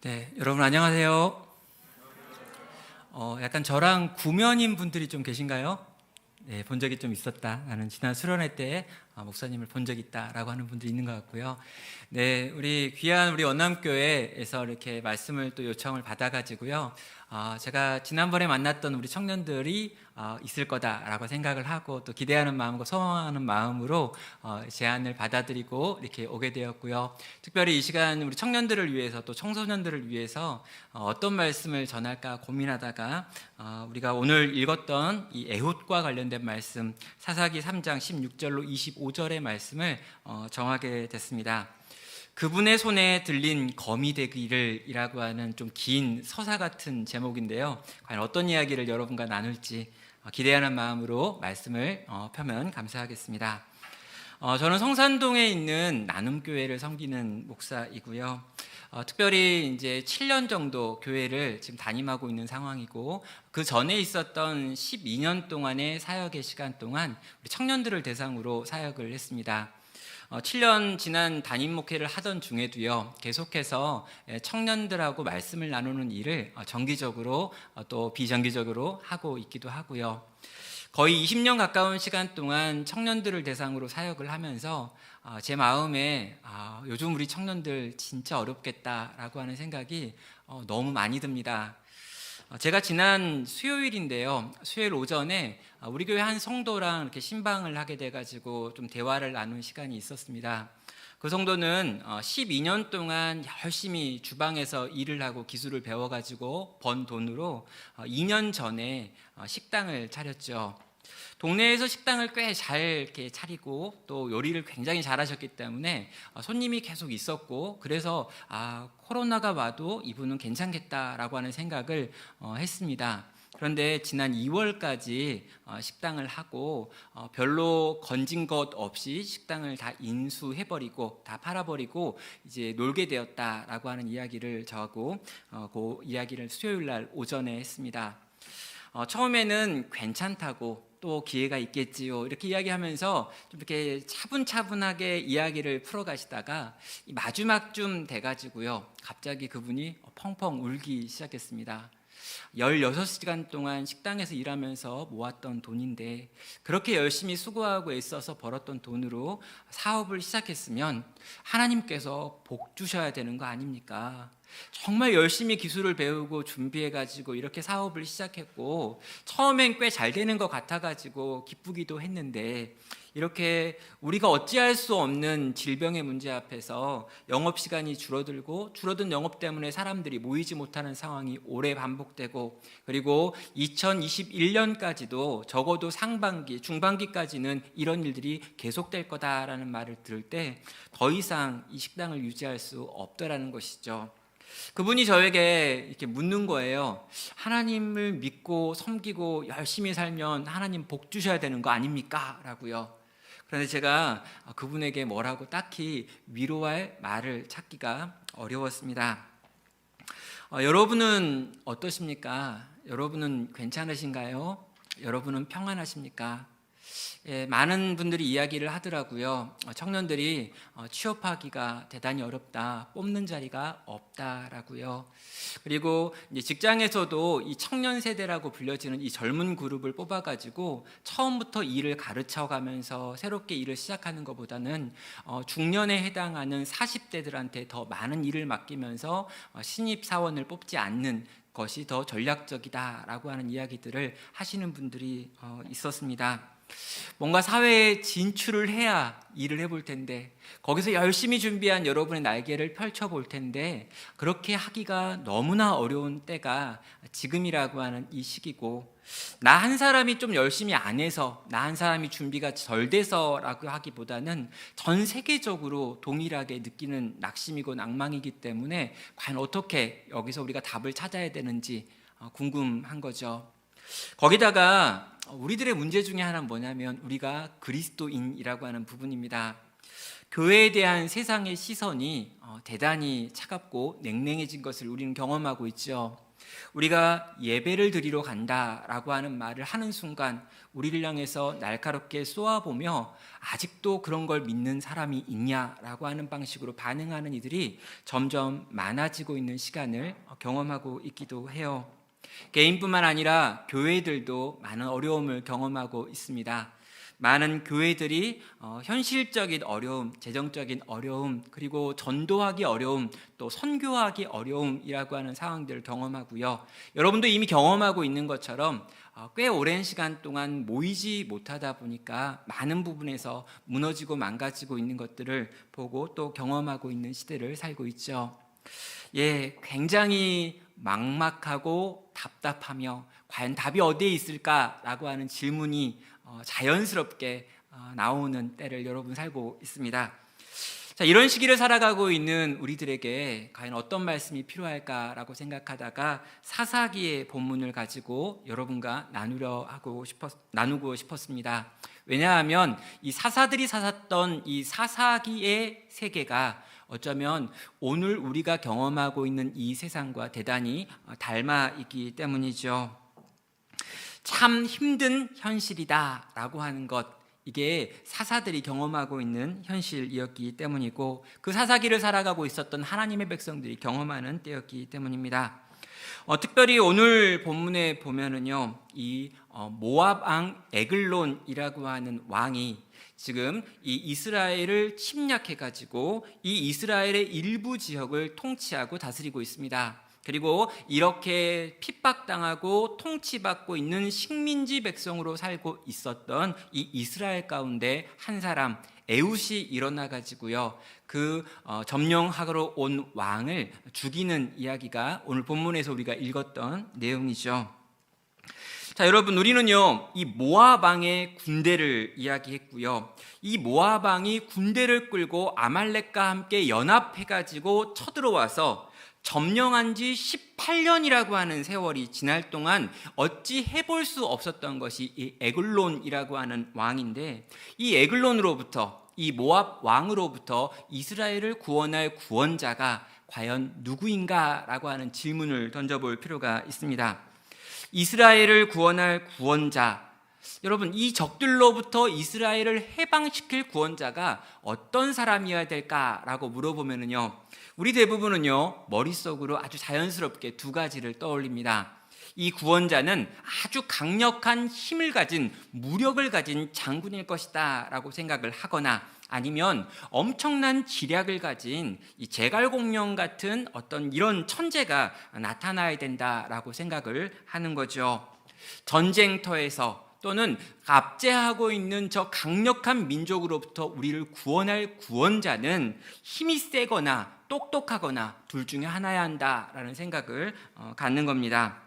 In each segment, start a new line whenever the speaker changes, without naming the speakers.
네, 여러분 안녕하세요. 약간 저랑 구면인 분들이 좀 계신가요? 네, 본 적이 좀 있었다. 나는 지난 수련회 때 목사님을 본 적이 있다라고 하는 분들이 있는 것 같고요. 네, 우리 귀한 우리 원남교회에서 이렇게 말씀을 또 요청을 받아가지고요. 제가 지난번에 만났던 우리 청년들이 있을 거다라고 생각을 하고 또 기대하는 마음과 소망하는 마음으로 제안을 받아들이고 이렇게 오게 되었고요. 특별히 이 시간 우리 청년들을 위해서 또 청소년들을 위해서 어떤 말씀을 전할까 고민하다가 우리가 오늘 읽었던 이 에훗과 관련된 말씀 사사기 3장 16절로 25절의 말씀을 정하게 됐습니다. 그분의 손에 들린 검이 되기를이라고 하는 좀 긴 서사 같은 제목인데요. 과연 어떤 이야기를 여러분과 나눌지 기대하는 마음으로 말씀을 펴면 감사하겠습니다. 저는 성산동에 있는 나눔교회를 섬기는 목사이고요. 특별히 이제 7년 정도 교회를 지금 담임하고 있는 상황이고, 그 전에 있었던 12년 동안의 사역의 시간 동안 우리 청년들을 대상으로 사역을 했습니다. 7년 지난 담임 목회를 하던 중에도요, 계속해서 청년들하고 말씀을 나누는 일을 정기적으로 또 비정기적으로 하고 있기도 하고요. 거의 20년 가까운 시간 동안 청년들을 대상으로 사역을 하면서 제 마음에 요즘 우리 청년들 진짜 어렵겠다라고 하는 생각이 너무 많이 듭니다. 제가 지난 수요일인데요, 수요일 오전에 우리 교회 한 성도랑 이렇게 신방을 하게 돼가지고 좀 대화를 나눈 시간이 있었습니다. 그 성도는 12년 동안 열심히 주방에서 일을 하고 기술을 배워가지고 번 돈으로 2년 전에 식당을 차렸죠. 동네에서 식당을 꽤 잘 이렇게 차리고 또 요리를 굉장히 잘하셨기 때문에 손님이 계속 있었고, 그래서 코로나가 와도 이분은 괜찮겠다라고 하는 생각을 했습니다. 그런데 지난 2월까지 식당을 하고 별로 건진 것 없이 식당을 다 인수해버리고 다 팔아버리고 이제 놀게 되었다라고 하는 이야기를 저하고 그 이야기를 수요일 날 오전에 했습니다. 처음에는 괜찮다고 또 기회가 있겠지요 이렇게 이야기하면서 좀 이렇게 차분차분하게 이야기를 풀어가시다가 마지막쯤 돼가지고요, 갑자기 그분이 펑펑 울기 시작했습니다. 16시간 동안 식당에서 일하면서 모았던 돈인데 그렇게 열심히 수고하고 애써서 벌었던 돈으로 사업을 시작했으면 하나님께서 복 주셔야 되는 거 아닙니까? 정말 열심히 기술을 배우고 준비해가지고 이렇게 사업을 시작했고 처음엔 꽤 잘 되는 것 같아가지고 기쁘기도 했는데, 이렇게 우리가 어찌할 수 없는 질병의 문제 앞에서 영업시간이 줄어들고 줄어든 영업 때문에 사람들이 모이지 못하는 상황이 오래 반복되고, 그리고 2021년까지도 적어도 상반기, 중반기까지는 이런 일들이 계속될 거다라는 말을 들을 때 더 이상 이 식당을 유지할 수 없더라는 것이죠. 그분이 저에게 이렇게 묻는 거예요. 하나님을 믿고 섬기고 열심히 살면 하나님 복 주셔야 되는 거 아닙니까? 라고요. 그런데 제가 그분에게 뭐라고 딱히 위로할 말을 찾기가 어려웠습니다. 여러분은 어떠십니까? 여러분은 괜찮으신가요? 여러분은 평안하십니까? 많은 분들이 이야기를 하더라고요. 청년들이 취업하기가 대단히 어렵다, 뽑는 자리가 없다라고요. 그리고 이제 직장에서도 이 청년 세대라고 불려지는 이 젊은 그룹을 뽑아가지고 처음부터 일을 가르쳐가면서 새롭게 일을 시작하는 것보다는 중년에 해당하는 40대들한테 더 많은 일을 맡기면서 신입 사원을 뽑지 않는 것이 더 전략적이다라고 하는 이야기들을 하시는 분들이 있었습니다. 뭔가 사회에 진출을 해야 일을 해볼 텐데, 거기서 열심히 준비한 여러분의 날개를 펼쳐볼 텐데 그렇게 하기가 너무나 어려운 때가 지금이라고 하는 이 시기고, 나 한 사람이 좀 열심히 안 해서, 나 한 사람이 준비가 덜 돼서라고 하기보다는 전 세계적으로 동일하게 느끼는 낙심이고 낭망이기 때문에 과연 어떻게 여기서 우리가 답을 찾아야 되는지 궁금한 거죠. 거기다가 우리들의 문제 중에 하나는 뭐냐면 우리가 그리스도인이라고 하는 부분입니다. 교회에 대한 세상의 시선이 대단히 차갑고 냉랭해진 것을 우리는 경험하고 있죠. 우리가 예배를 드리러 간다라고 하는 말을 하는 순간 우리를 향해서 날카롭게 쏘아보며 아직도 그런 걸 믿는 사람이 있냐라고 하는 방식으로 반응하는 이들이 점점 많아지고 있는 시간을 경험하고 있기도 해요. 개인뿐만 아니라 교회들도 많은 어려움을 경험하고 있습니다. 많은 교회들이 현실적인 어려움, 재정적인 어려움, 그리고 전도하기 어려움, 또 선교하기 어려움이라고 하는 상황들을 경험하고요. 여러분도 이미 경험하고 있는 것처럼 꽤 오랜 시간 동안 모이지 못하다 보니까 많은 부분에서 무너지고 망가지고 있는 것들을 보고 또 경험하고 있는 시대를 살고 있죠. 굉장히 막막하고 답답하며 과연 답이 어디에 있을까라고 하는 질문이 자연스럽게 나오는 때를 여러분 살고 있습니다. 자, 이런 시기를 살아가고 있는 우리들에게 과연 어떤 말씀이 필요할까라고 생각하다가 사사기의 본문을 가지고 여러분과 나누고 싶었습니다. 왜냐하면 이 사사들이 살았던 이 사사기의 세계가 어쩌면 오늘 우리가 경험하고 있는 이 세상과 대단히 닮아 있기 때문이죠. 참 힘든 현실이다 라고 하는 것, 이게 사사들이 경험하고 있는 현실이었기 때문이고 그 사사기를 살아가고 있었던 하나님의 백성들이 경험하는 때였기 때문입니다. 특별히 오늘 본문에 보면은요, 이 모압 왕 에글론이라고 하는 왕이 지금 이 이스라엘을 침략해가지고 이 이스라엘의 일부 지역을 통치하고 다스리고 있습니다. 그리고 이렇게 핍박당하고 통치받고 있는 식민지 백성으로 살고 있었던 이 이스라엘 가운데 한 사람 에훗이 일어나 가지고요, 그 점령하러 온 왕을 죽이는 이야기가 오늘 본문에서 우리가 읽었던 내용이죠. 자, 여러분, 우리는요 이 모압 왕의 군대를 이야기했고요, 이 모압 왕이 군대를 끌고 아말렉과 함께 연합해가지고 쳐들어와서 점령한 지 18년이라고 하는 세월이 지날 동안 어찌 해볼 수 없었던 것이 이 에글론이라고 하는 왕인데, 이 에글론으로부터, 이 모압 왕으로부터 이스라엘을 구원할 구원자가 과연 누구인가라고 하는 질문을 던져볼 필요가 있습니다. 이스라엘을 구원할 구원자, 여러분, 이 적들로부터 이스라엘을 해방시킬 구원자가 어떤 사람이어야 될까라고 물어보면요, 우리 대부분은요 머릿속으로 아주 자연스럽게 두 가지를 떠올립니다. 이 구원자는 아주 강력한 힘을 가진, 무력을 가진 장군일 것이다 라고 생각을 하거나, 아니면 엄청난 지략을 가진 이 제갈공명 같은 어떤 이런 천재가 나타나야 된다라고 생각을 하는 거죠. 전쟁터에서 또는 압제하고 있는 저 강력한 민족으로부터 우리를 구원할 구원자는 힘이 세거나 똑똑하거나 둘 중에 하나야 한다라는 생각을 갖는 겁니다.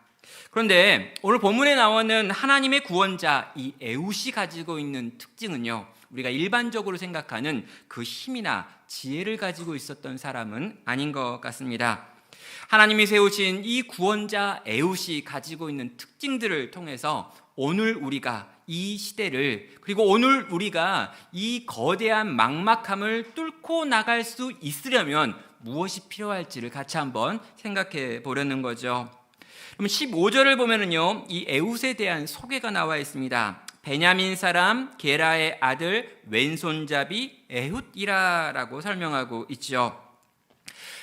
그런데 오늘 본문에 나오는 하나님의 구원자 이 에훗이 가지고 있는 특징은요, 우리가 일반적으로 생각하는 그 힘이나 지혜를 가지고 있었던 사람은 아닌 것 같습니다. 하나님이 세우신 이 구원자 에훗이 가지고 있는 특징들을 통해서 오늘 우리가 이 시대를, 그리고 오늘 우리가 이 거대한 막막함을 뚫고 나갈 수 있으려면 무엇이 필요할지를 같이 한번 생각해 보려는 거죠. 그럼 15절을 보면은요, 이 에훗에 대한 소개가 나와 있습니다. 베냐민 사람 게라의 아들 왼손잡이 에훗이라라고 설명하고 있죠.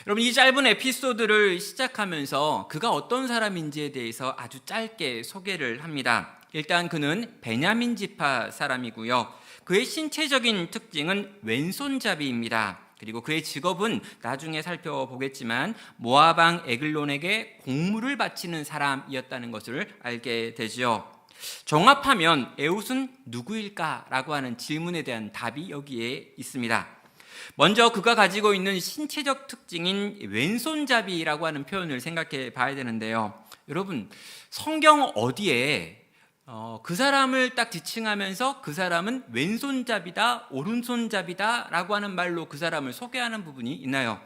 여러분, 이 짧은 에피소드를 시작하면서 그가 어떤 사람인지에 대해서 아주 짧게 소개를 합니다. 일단 그는 베냐민 지파 사람이고요, 그의 신체적인 특징은 왼손잡이입니다. 그리고 그의 직업은 나중에 살펴보겠지만 모압 왕 에글론에게 공물을 바치는 사람이었다는 것을 알게 되죠. 종합하면 에훗은 누구일까라고 하는 질문에 대한 답이 여기에 있습니다. 먼저 그가 가지고 있는 신체적 특징인 왼손잡이라고 하는 표현을 생각해 봐야 되는데요, 여러분, 성경 어디에 그 사람을 딱 지칭하면서 그 사람은 왼손잡이다, 오른손잡이다 라고 하는 말로 그 사람을 소개하는 부분이 있나요?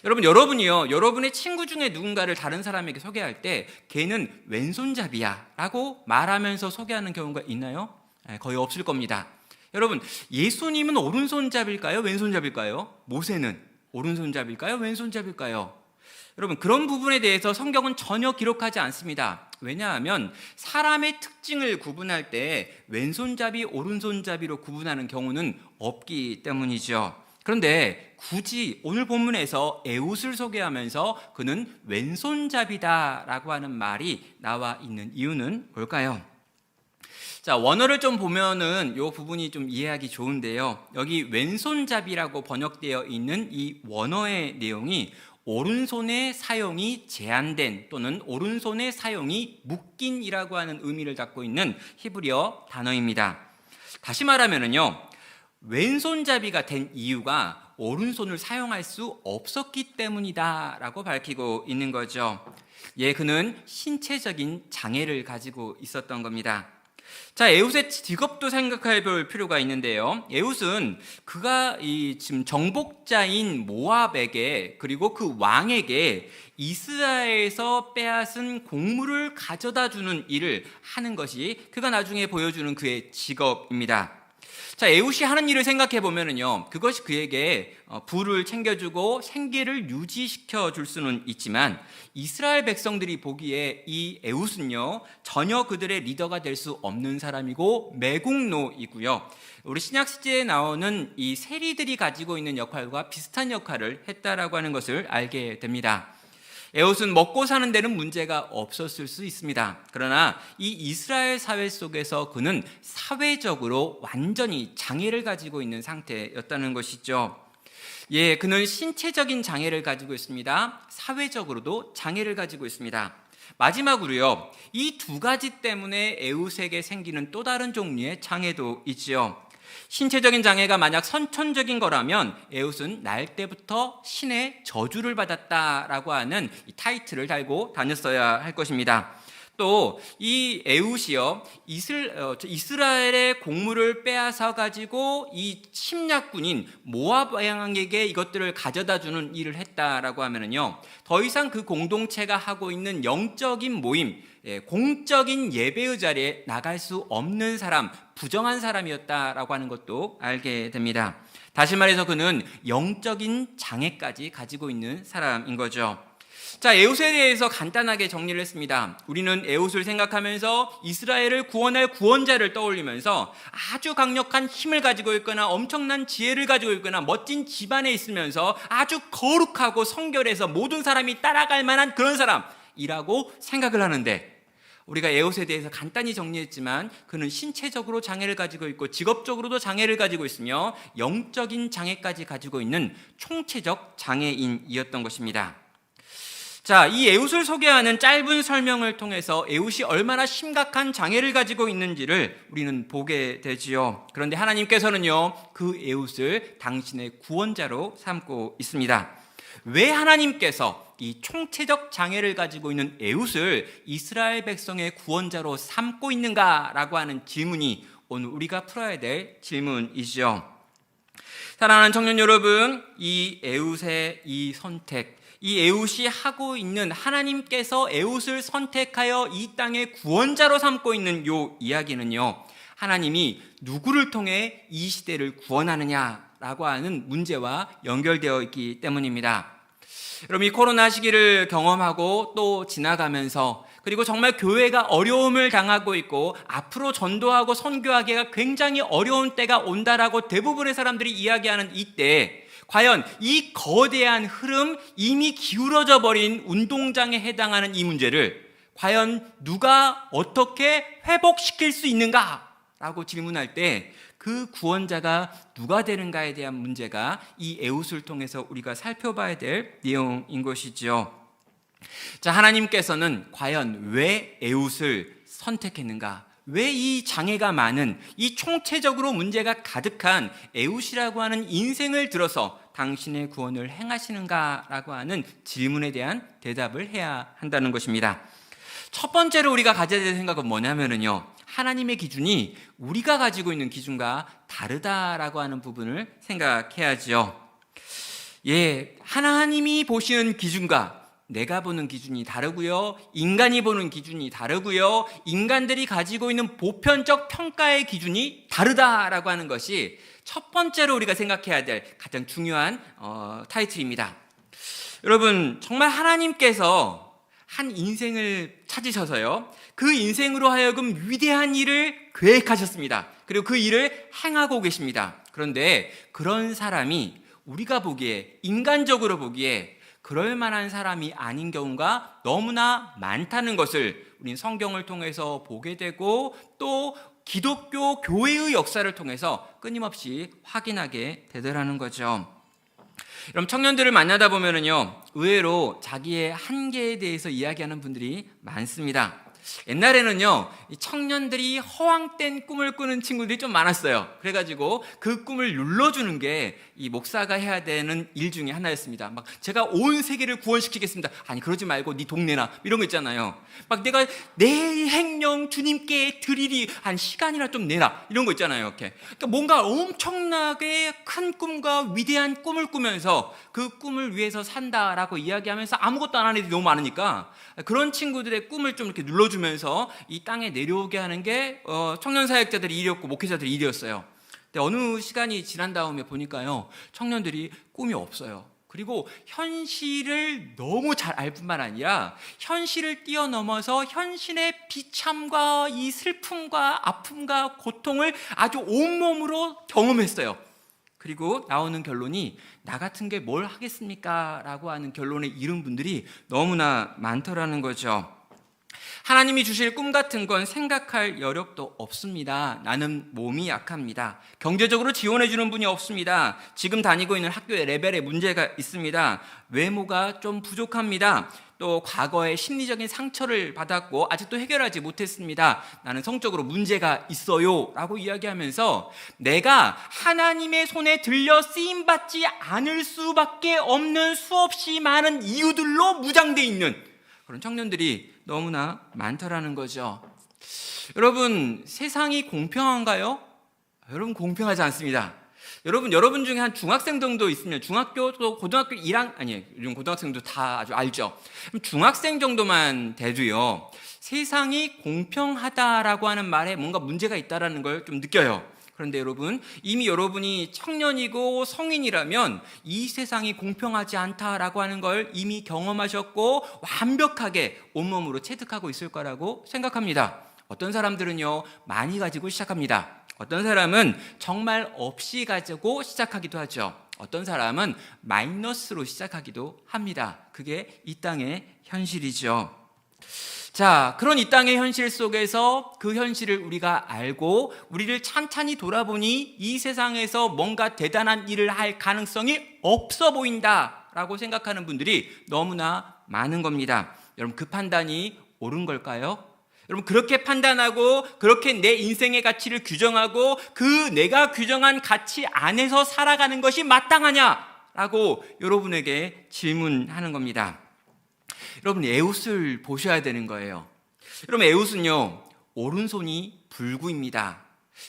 여러분이요, 여러분의 친구 중에 누군가를 다른 사람에게 소개할 때 걔는 왼손잡이야 라고 말하면서 소개하는 경우가 있나요? 거의 없을 겁니다. 여러분, 예수님은 오른손잡일까요? 왼손잡일까요? 모세는 오른손잡일까요? 왼손잡일까요? 여러분, 그런 부분에 대해서 성경은 전혀 기록하지 않습니다. 왜냐하면 사람의 특징을 구분할 때 왼손잡이, 오른손잡이로 구분하는 경우는 없기 때문이죠. 그런데 굳이 오늘 본문에서 에웃을 소개하면서 그는 왼손잡이다라고 하는 말이 나와 있는 이유는 뭘까요? 자, 원어를 좀 보면은 이 부분이 좀 이해하기 좋은데요. 여기 왼손잡이라고 번역되어 있는 이 원어의 내용이 오른손의 사용이 제한된 또는 오른손의 사용이 묶인이라고 하는 의미를 갖고 있는 히브리어 단어입니다. 다시 말하면은요, 왼손잡이가 된 이유가 오른손을 사용할 수 없었기 때문이다라고 밝히고 있는 거죠. 그는 신체적인 장애를 가지고 있었던 겁니다. 자, 에웃의 직업도 생각해 볼 필요가 있는데요. 에웃은 그가 지금 정복자인 모압에게 그리고 그 왕에게 이스라엘에서 빼앗은 곡물을 가져다 주는 일을 하는 것이 그가 나중에 보여주는 그의 직업입니다. 자, 에웃이 하는 일을 생각해 보면은요, 그것이 그에게 부를 챙겨주고 생계를 유지시켜 줄 수는 있지만 이스라엘 백성들이 보기에 이 에웃은요 전혀 그들의 리더가 될 수 없는 사람이고 매국노이고요. 우리 신약 시제에 나오는 이 세리들이 가지고 있는 역할과 비슷한 역할을 했다라고 하는 것을 알게 됩니다. 에웃은 먹고 사는 데는 문제가 없었을 수 있습니다. 그러나 이 이스라엘 사회 속에서 그는 사회적으로 완전히 장애를 가지고 있는 상태였다는 것이죠. 그는 신체적인 장애를 가지고 있습니다. 사회적으로도 장애를 가지고 있습니다. 마지막으로요, 이 두 가지 때문에 에웃에게 생기는 또 다른 종류의 장애도 있지요. 신체적인 장애가 만약 선천적인 거라면 에웃은 날 때부터 신의 저주를 받았다라고 하는 이 타이틀을 달고 다녔어야 할 것입니다. 또 이 에웃이요 이스라엘의 곡물을 빼앗아 가지고 이 침략군인 모압 왕에게 이것들을 가져다 주는 일을 했다라고 하면은요, 더 이상 그 공동체가 하고 있는 영적인 모임, 공적인 예배의 자리에 나갈 수 없는 사람, 부정한 사람이었다라고 하는 것도 알게 됩니다. 다시 말해서 그는 영적인 장애까지 가지고 있는 사람인 거죠. 자, 에웃에 대해서 간단하게 정리를 했습니다. 우리는 에웃을 생각하면서 이스라엘을 구원할 구원자를 떠올리면서 아주 강력한 힘을 가지고 있거나 엄청난 지혜를 가지고 있거나 멋진 집안에 있으면서 아주 거룩하고 성결해서 모든 사람이 따라갈 만한 그런 사람이라고 생각을 하는데, 우리가 에웃에 대해서 간단히 정리했지만 그는 신체적으로 장애를 가지고 있고 직업적으로도 장애를 가지고 있으며 영적인 장애까지 가지고 있는 총체적 장애인이었던 것입니다. 자, 이 에웃을 소개하는 짧은 설명을 통해서 에웃이 얼마나 심각한 장애를 가지고 있는지를 우리는 보게 되지요. 그런데 하나님께서는요, 그 에웃을 당신의 구원자로 삼고 있습니다. 왜 하나님께서 이 총체적 장애를 가지고 있는 에웃을 이스라엘 백성의 구원자로 삼고 있는가라고 하는 질문이 오늘 우리가 풀어야 될 질문이죠. 사랑하는 청년 여러분, 이 에웃의 이 선택, 이 에웃이 하고 있는, 하나님께서 에웃을 선택하여 이 땅의 구원자로 삼고 있는 요 이야기는요, 하나님이 누구를 통해 이 시대를 구원하느냐라고 하는 문제와 연결되어 있기 때문입니다. 여러분, 이 코로나 시기를 경험하고 또 지나가면서, 그리고 정말 교회가 어려움을 당하고 있고 앞으로 전도하고 선교하기가 굉장히 어려운 때가 온다라고 대부분의 사람들이 이야기하는 이때, 과연 이 거대한 흐름, 이미 기울어져 버린 운동장에 해당하는 이 문제를 과연 누가 어떻게 회복시킬 수 있는가라고 질문할 때 그 구원자가 누가 되는가에 대한 문제가 이 에웃을 통해서 우리가 살펴봐야 될 내용인 것이죠. 자, 하나님께서는 과연 왜 에웃을 선택했는가? 왜 이 장애가 많은, 이 총체적으로 문제가 가득한 에웃이라고 하는 인생을 들어서 당신의 구원을 행하시는가라고 하는 질문에 대한 대답을 해야 한다는 것입니다. 첫 번째로 우리가 가져야 될 생각은 뭐냐면요, 하나님의 기준이 우리가 가지고 있는 기준과 다르다라고 하는 부분을 생각해야죠. 하나님이 보시는 기준과 내가 보는 기준이 다르고요, 인간이 보는 기준이 다르고요, 인간들이 가지고 있는 보편적 평가의 기준이 다르다라고 하는 것이 첫 번째로 우리가 생각해야 될 가장 중요한 타이틀입니다. 여러분, 정말 하나님께서 한 인생을 찾으셔서요, 그 인생으로 하여금 위대한 일을 계획하셨습니다. 그리고 그 일을 행하고 계십니다. 그런데 그런 사람이 우리가 보기에, 인간적으로 보기에 그럴 만한 사람이 아닌 경우가 너무나 많다는 것을 우린 성경을 통해서 보게 되고, 또 기독교 교회의 역사를 통해서 끊임없이 확인하게 되더라는 거죠. 여러분, 청년들을 만나다 보면은요, 의외로 자기의 한계에 대해서 이야기하는 분들이 많습니다. 옛날에는요, 이 청년들이 허황된 꿈을 꾸는 친구들이 좀 많았어요. 그래가지고 그 꿈을 눌러주는 게 이 목사가 해야 되는 일 중에 하나였습니다. 막 제가 온 세계를 구원시키겠습니다. 아니, 그러지 말고 네 동네나 이런 거 있잖아요. 막 내가 내 행령 주님께 드리리 한 시간이나 좀 내라 이런 거 있잖아요. 이렇게. 그러니까 뭔가 엄청나게 큰 꿈과 위대한 꿈을 꾸면서 그 꿈을 위해서 산다라고 이야기하면서 아무것도 안 하는 애들이 너무 많으니까 그런 친구들의 꿈을 좀 이렇게 눌러주면서 이 땅에 내려오게 하는 게 청년 사역자들의 일이었고 목회자들의 일이었어요. 근데 어느 시간이 지난 다음에 보니까요, 청년들이 꿈이 없어요. 그리고 현실을 너무 잘 알 뿐만 아니라 현실을 뛰어넘어서 현실의 비참과 이 슬픔과 아픔과 고통을 아주 온몸으로 경험했어요. 그리고 나오는 결론이 나 같은 게 뭘 하겠습니까? 라고 하는 결론에 이른 분들이 너무나 많더라는 거죠. 하나님이 주실 꿈 같은 건 생각할 여력도 없습니다. 나는 몸이 약합니다. 경제적으로 지원해 주는 분이 없습니다. 지금 다니고 있는 학교의 레벨에 문제가 있습니다. 외모가 좀 부족합니다. 또 과거에 심리적인 상처를 받았고 아직도 해결하지 못했습니다. 나는 성적으로 문제가 있어요 라고 이야기하면서 내가 하나님의 손에 들려 쓰임받지 않을 수밖에 없는 수없이 많은 이유들로 무장되어 있는 그런 청년들이 너무나 많더라는 거죠. 여러분, 세상이 공평한가요? 여러분, 공평하지 않습니다. 여러분 중에 한 중학생 정도 있으면 중학교 또 고등학교 1학 아니에요. 요즘 고등학생도 다 아주 알죠. 중학생 정도만 돼도요, 세상이 공평하다라고 하는 말에 뭔가 문제가 있다라는 걸 좀 느껴요. 그런데 여러분, 이미 여러분이 청년이고 성인이라면 이 세상이 공평하지 않다라고 하는 걸 이미 경험하셨고 완벽하게 온몸으로 체득하고 있을 거라고 생각합니다. 어떤 사람들은요, 많이 가지고 시작합니다. 어떤 사람은 정말 없이 가지고 시작하기도 하죠. 어떤 사람은 마이너스로 시작하기도 합니다. 그게 이 땅의 현실이죠. 자, 그런 이 땅의 현실 속에서 그 현실을 우리가 알고 우리를 찬찬히 돌아보니 이 세상에서 뭔가 대단한 일을 할 가능성이 없어 보인다라고 생각하는 분들이 너무나 많은 겁니다. 여러분, 그 판단이 옳은 걸까요? 여러분, 그렇게 판단하고 그렇게 내 인생의 가치를 규정하고 그 내가 규정한 가치 안에서 살아가는 것이 마땅하냐라고 여러분에게 질문하는 겁니다. 여러분, 에웃을 보셔야 되는 거예요. 여러분, 에웃은요, 오른손이 불구입니다.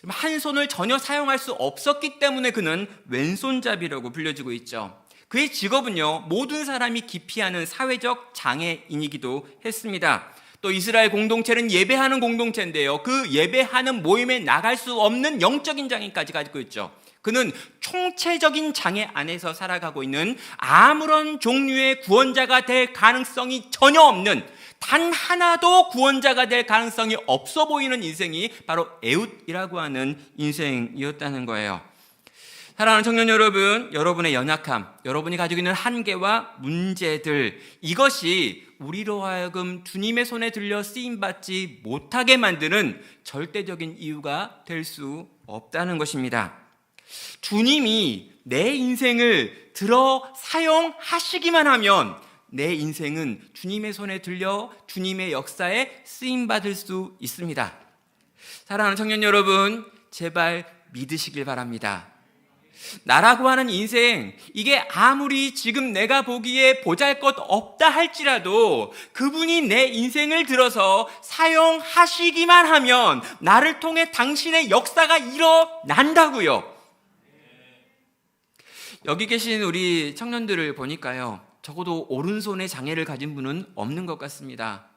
한 손을 전혀 사용할 수 없었기 때문에 그는 왼손잡이라고 불려지고 있죠. 그의 직업은요, 모든 사람이 기피하는 사회적 장애인이기도 했습니다. 또 이스라엘 공동체는 예배하는 공동체인데요, 그 예배하는 모임에 나갈 수 없는 영적인 장애까지 가지고 있죠. 그는 총체적인 장애 안에서 살아가고 있는 아무런 종류의 구원자가 될 가능성이 전혀 없는, 단 하나도 구원자가 될 가능성이 없어 보이는 인생이 바로 에웃이라고 하는 인생이었다는 거예요. 사랑하는 청년 여러분, 여러분의 연약함, 여러분이 가지고 있는 한계와 문제들, 이것이 우리로 하여금 주님의 손에 들려 쓰임받지 못하게 만드는 절대적인 이유가 될 수 없다는 것입니다. 주님이 내 인생을 들어 사용하시기만 하면 내 인생은 주님의 손에 들려 주님의 역사에 쓰임받을 수 있습니다. 사랑하는 청년 여러분, 제발 믿으시길 바랍니다. 나라고 하는 인생, 이게 아무리 지금 내가 보기에 보잘것없다 할지라도 그분이 내 인생을 들어서 사용하시기만 하면 나를 통해 당신의 역사가 일어난다고요. 여기 계신 우리 청년들을 보니까요, 적어도 오른손에 장애를 가진 분은 없는 것 같습니다.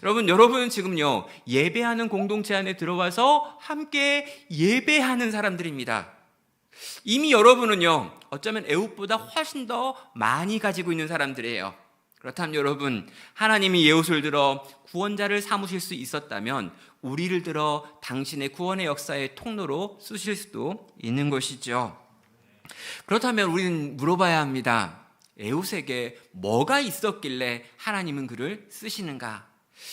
여러분은 지금요, 예배하는 공동체 안에 들어와서 함께 예배하는 사람들입니다. 이미 여러분은요, 어쩌면 에훗보다 훨씬 더 많이 가지고 있는 사람들이에요. 그렇다면 여러분, 하나님이 에훗을 들어 구원자를 삼으실 수 있었다면 우리를 들어 당신의 구원의 역사의 통로로 쓰실 수도 있는 것이죠. 그렇다면 우리는 물어봐야 합니다. 에훗에게 뭐가 있었길래 하나님은 그를 쓰시는가?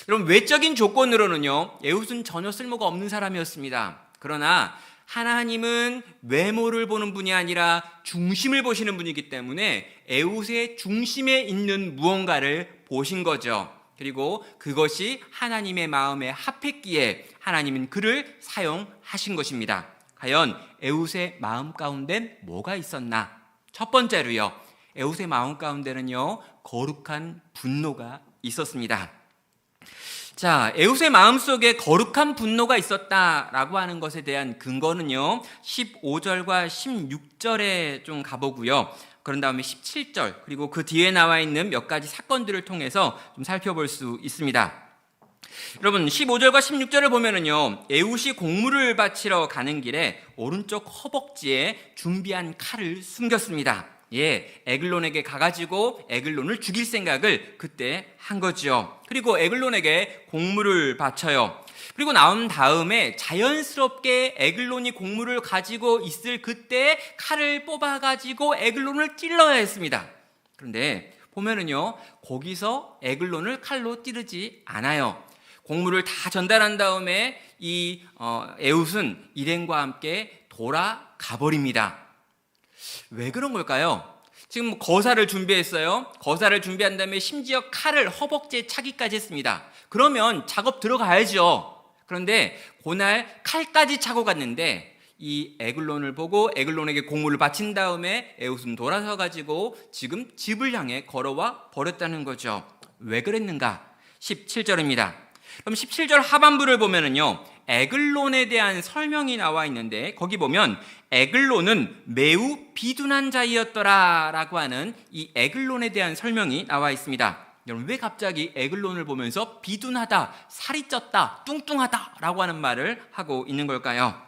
여러분, 외적인 조건으로는요, 에훗은 전혀 쓸모가 없는 사람이었습니다. 그러나 하나님은 외모를 보는 분이 아니라 중심을 보시는 분이기 때문에 에훗의 중심에 있는 무언가를 보신 거죠. 그리고 그것이 하나님의 마음에 합했기에 하나님은 그를 사용하신 것입니다. 과연 에훗의 마음 가운데 뭐가 있었나? 첫 번째로요, 에훗의 마음 가운데는요, 거룩한 분노가 있었습니다. 자, 에훗의 마음속에 거룩한 분노가 있었다라고 하는 것에 대한 근거는요, 15절과 16절에 좀 가보고요. 그런 다음에 17절, 그리고 그 뒤에 나와 있는 몇 가지 사건들을 통해서 좀 살펴볼 수 있습니다. 여러분, 15절과 16절을 보면은요, 에훗이 곡물을 바치러 가는 길에 오른쪽 허벅지에 준비한 칼을 숨겼습니다. 에글론에게 가가지고 에글론을 죽일 생각을 그때 한 거죠. 그리고 에글론에게 곡물을 바쳐요. 그리고 나온 다음에 자연스럽게 에글론이 곡물을 가지고 있을 그때 칼을 뽑아가지고 에글론을 찔러야 했습니다. 그런데 보면은요, 거기서 에글론을 칼로 찌르지 않아요. 곡물을 다 전달한 다음에 이 에훗은 일행과 함께 돌아가 버립니다. 왜 그런 걸까요? 지금 거사를 준비했어요. 거사를 준비한 다음에 심지어 칼을 허벅지에 차기까지 했습니다. 그러면 작업 들어가야죠. 그런데 그날 칼까지 차고 갔는데 이 에글론을 보고 에글론에게 곡물을 바친 다음에 에훗은 돌아서 가지고 지금 집을 향해 걸어와 버렸다는 거죠. 왜 그랬는가? 17절입니다. 그럼 17절 하반부를 보면은요, 에글론에 대한 설명이 나와 있는데 거기 보면 에글론은 매우 비둔한 자이었더라 라고 하는 이 에글론에 대한 설명이 나와 있습니다. 여러분, 왜 갑자기 에글론을 보면서 비둔하다, 살이 쪘다, 뚱뚱하다 라고 하는 말을 하고 있는 걸까요?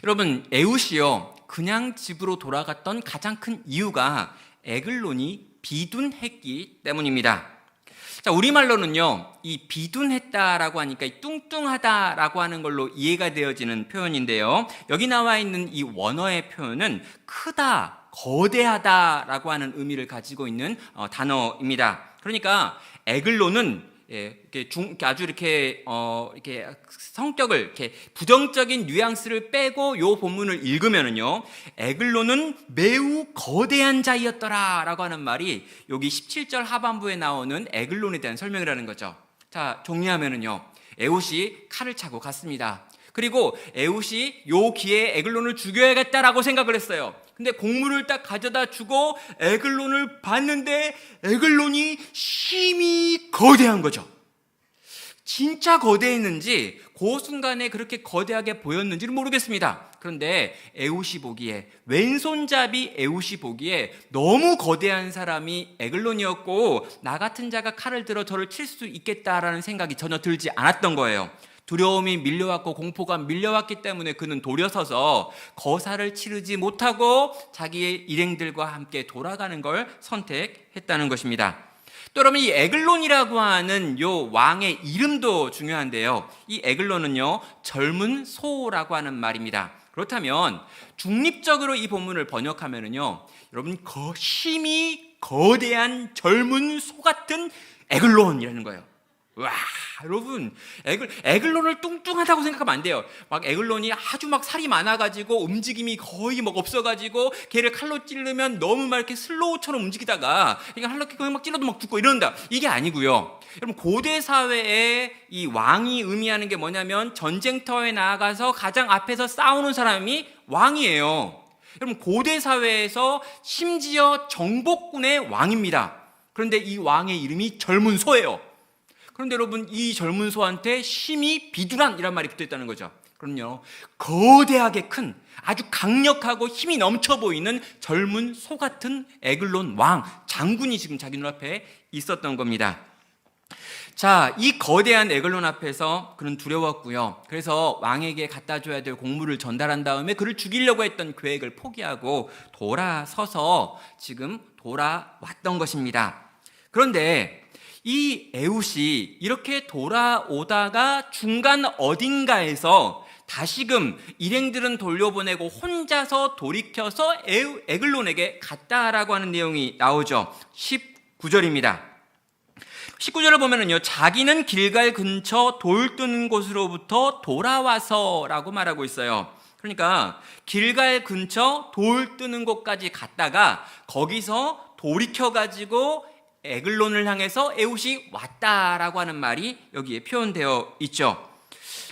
여러분, 에훗이요, 그냥 집으로 돌아갔던 가장 큰 이유가 에글론이 비둔했기 때문입니다. 자, 우리말로는요, 이 비둔했다라고 하니까 이 뚱뚱하다라고 하는 걸로 이해가 되어지는 표현인데요, 여기 나와 있는 이 원어의 표현은 크다, 거대하다라고 하는 의미를 가지고 있는 단어입니다. 그러니까 에글론은 아주 이렇게 성격을 이렇게 부정적인 뉘앙스를 빼고 요 본문을 읽으면은요, 에글론은 매우 거대한 자이었더라라고 하는 말이 여기 17절 하반부에 나오는 에글론에 대한 설명이라는 거죠. 자, 정리하면은요, 에훗이 칼을 차고 갔습니다. 그리고 에훗이 요 기회에 에글론을 죽여야겠다라고 생각을 했어요. 근데 곡물을 딱 가져다 주고 에글론을 봤는데 에글론이 힘이 거대한 거죠. 진짜 거대했는지 그 순간에 그렇게 거대하게 보였는지는 모르겠습니다. 그런데 에훗이 보기에, 왼손잡이 에훗이 보기에 너무 거대한 사람이 에글론이었고 나 같은 자가 칼을 들어 저를 칠 수 있겠다라는 생각이 전혀 들지 않았던 거예요. 두려움이 밀려왔고 공포가 밀려왔기 때문에 그는 도려서서 거사를 치르지 못하고 자기의 일행들과 함께 돌아가는 걸 선택했다는 것입니다. 또 여러분, 이 에글론이라고 하는 요 왕의 이름도 중요한데요, 이 에글론은요, 젊은 소라고 하는 말입니다. 그렇다면 중립적으로 이 본문을 번역하면은요, 여러분, 힘이 거대한 젊은 소 같은 에글론이라는 거예요. 와, 여러분, 에글론을 뚱뚱하다고 생각하면 안 돼요. 막 에글론이 아주 막 살이 많아가지고 움직임이 거의 막 없어가지고 걔를 칼로 찌르면 너무 막 이렇게 슬로우처럼 움직이다가 그냥 칼로 막 찔러도 막 죽고 이런다. 이게 아니고요. 여러분, 고대 사회에 이 왕이 의미하는 게 뭐냐면 전쟁터에 나아가서 가장 앞에서 싸우는 사람이 왕이에요. 여러분, 고대 사회에서 심지어 정복군의 왕입니다. 그런데 이 왕의 이름이 젊은 소예요. 그런데 여러분, 이 젊은 소한테 힘이 비둔한이란 말이 붙어있다는 거죠. 그럼요, 거대하게 큰, 아주 강력하고 힘이 넘쳐 보이는 젊은 소 같은 에글론 왕, 장군이 지금 자기 눈앞에 있었던 겁니다. 자, 이 거대한 에글론 앞에서 그는 두려웠고요. 그래서 왕에게 갖다 줘야 될 곡물을 전달한 다음에 그를 죽이려고 했던 계획을 포기하고 돌아서서 지금 돌아왔던 것입니다. 그런데 이 에훗이 이렇게 돌아오다가 중간 어딘가에서 다시금 일행들은 돌려보내고 혼자서 돌이켜서 에글론에게 갔다라고 하는 내용이 나오죠. 19절입니다. 19절을 보면은요, 자기는 길갈 근처 돌 뜨는 곳으로부터 돌아와서 라고 말하고 있어요. 그러니까 길갈 근처 돌 뜨는 곳까지 갔다가 거기서 돌이켜가지고 에글론을 향해서 에훗이 왔다라고 하는 말이 여기에 표현되어 있죠.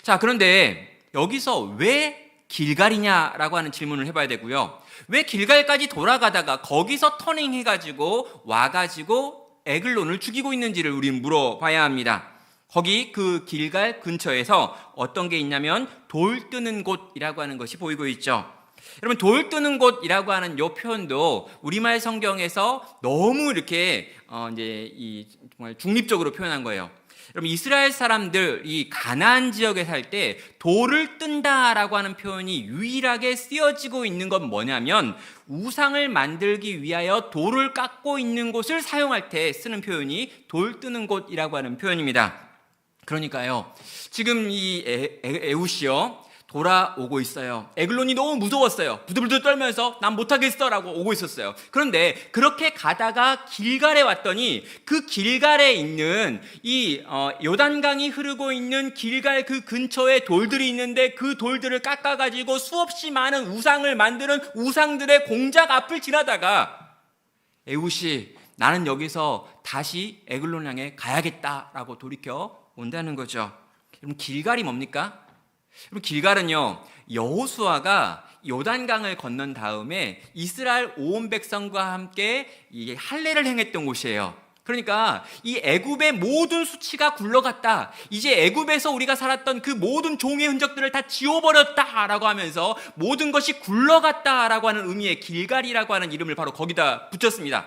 자, 그런데 여기서 왜 길갈이냐라고 하는 질문을 해봐야 되고요. 왜 길갈까지 돌아가다가 거기서 터닝해가지고 와가지고 에글론을 죽이고 있는지를 우리는 물어봐야 합니다. 거기 그 길갈 근처에서 어떤 게 있냐면 돌 뜨는 곳이라고 하는 것이 보이고 있죠. 여러분, 돌 뜨는 곳이라고 하는 이 표현도 우리말 성경에서 너무 이렇게 정말 중립적으로 표현한 거예요. 여러분, 이스라엘 사람들이 가나안 지역에 살 때 돌을 뜬다라고 하는 표현이 유일하게 쓰여지고 있는 건 뭐냐면 우상을 만들기 위하여 돌을 깎고 있는 곳을 사용할 때 쓰는 표현이 돌 뜨는 곳이라고 하는 표현입니다. 그러니까요, 지금 이 에훗이요 돌아오고 있어요. 에글론이 너무 무서웠어요. 부들부들 떨면서 난 못하겠어 라고 오고 있었어요. 그런데 그렇게 가다가 길갈에 왔더니 그 길갈에 있는 이 요단강이 흐르고 있는 길갈 그 근처에 돌들이 있는데 그 돌들을 깎아가지고 수없이 많은 우상을 만드는 우상들의 공작 앞을 지나다가 에훗이 나는 여기서 다시 에글론 향해 가야겠다라고 돌이켜 온다는 거죠. 그럼 길갈이 뭡니까? 그럼 길갈은요, 여호수아가 요단강을 건넌 다음에 이스라엘 온 백성과 함께 이 할례를 행했던 곳이에요. 그러니까 이 애굽의 모든 수치가 굴러갔다. 이제 애굽에서 우리가 살았던 그 모든 종의 흔적들을 다 지워버렸다라고 하면서 모든 것이 굴러갔다라고 하는 의미의 길갈이라고 하는 이름을 바로 거기다 붙였습니다.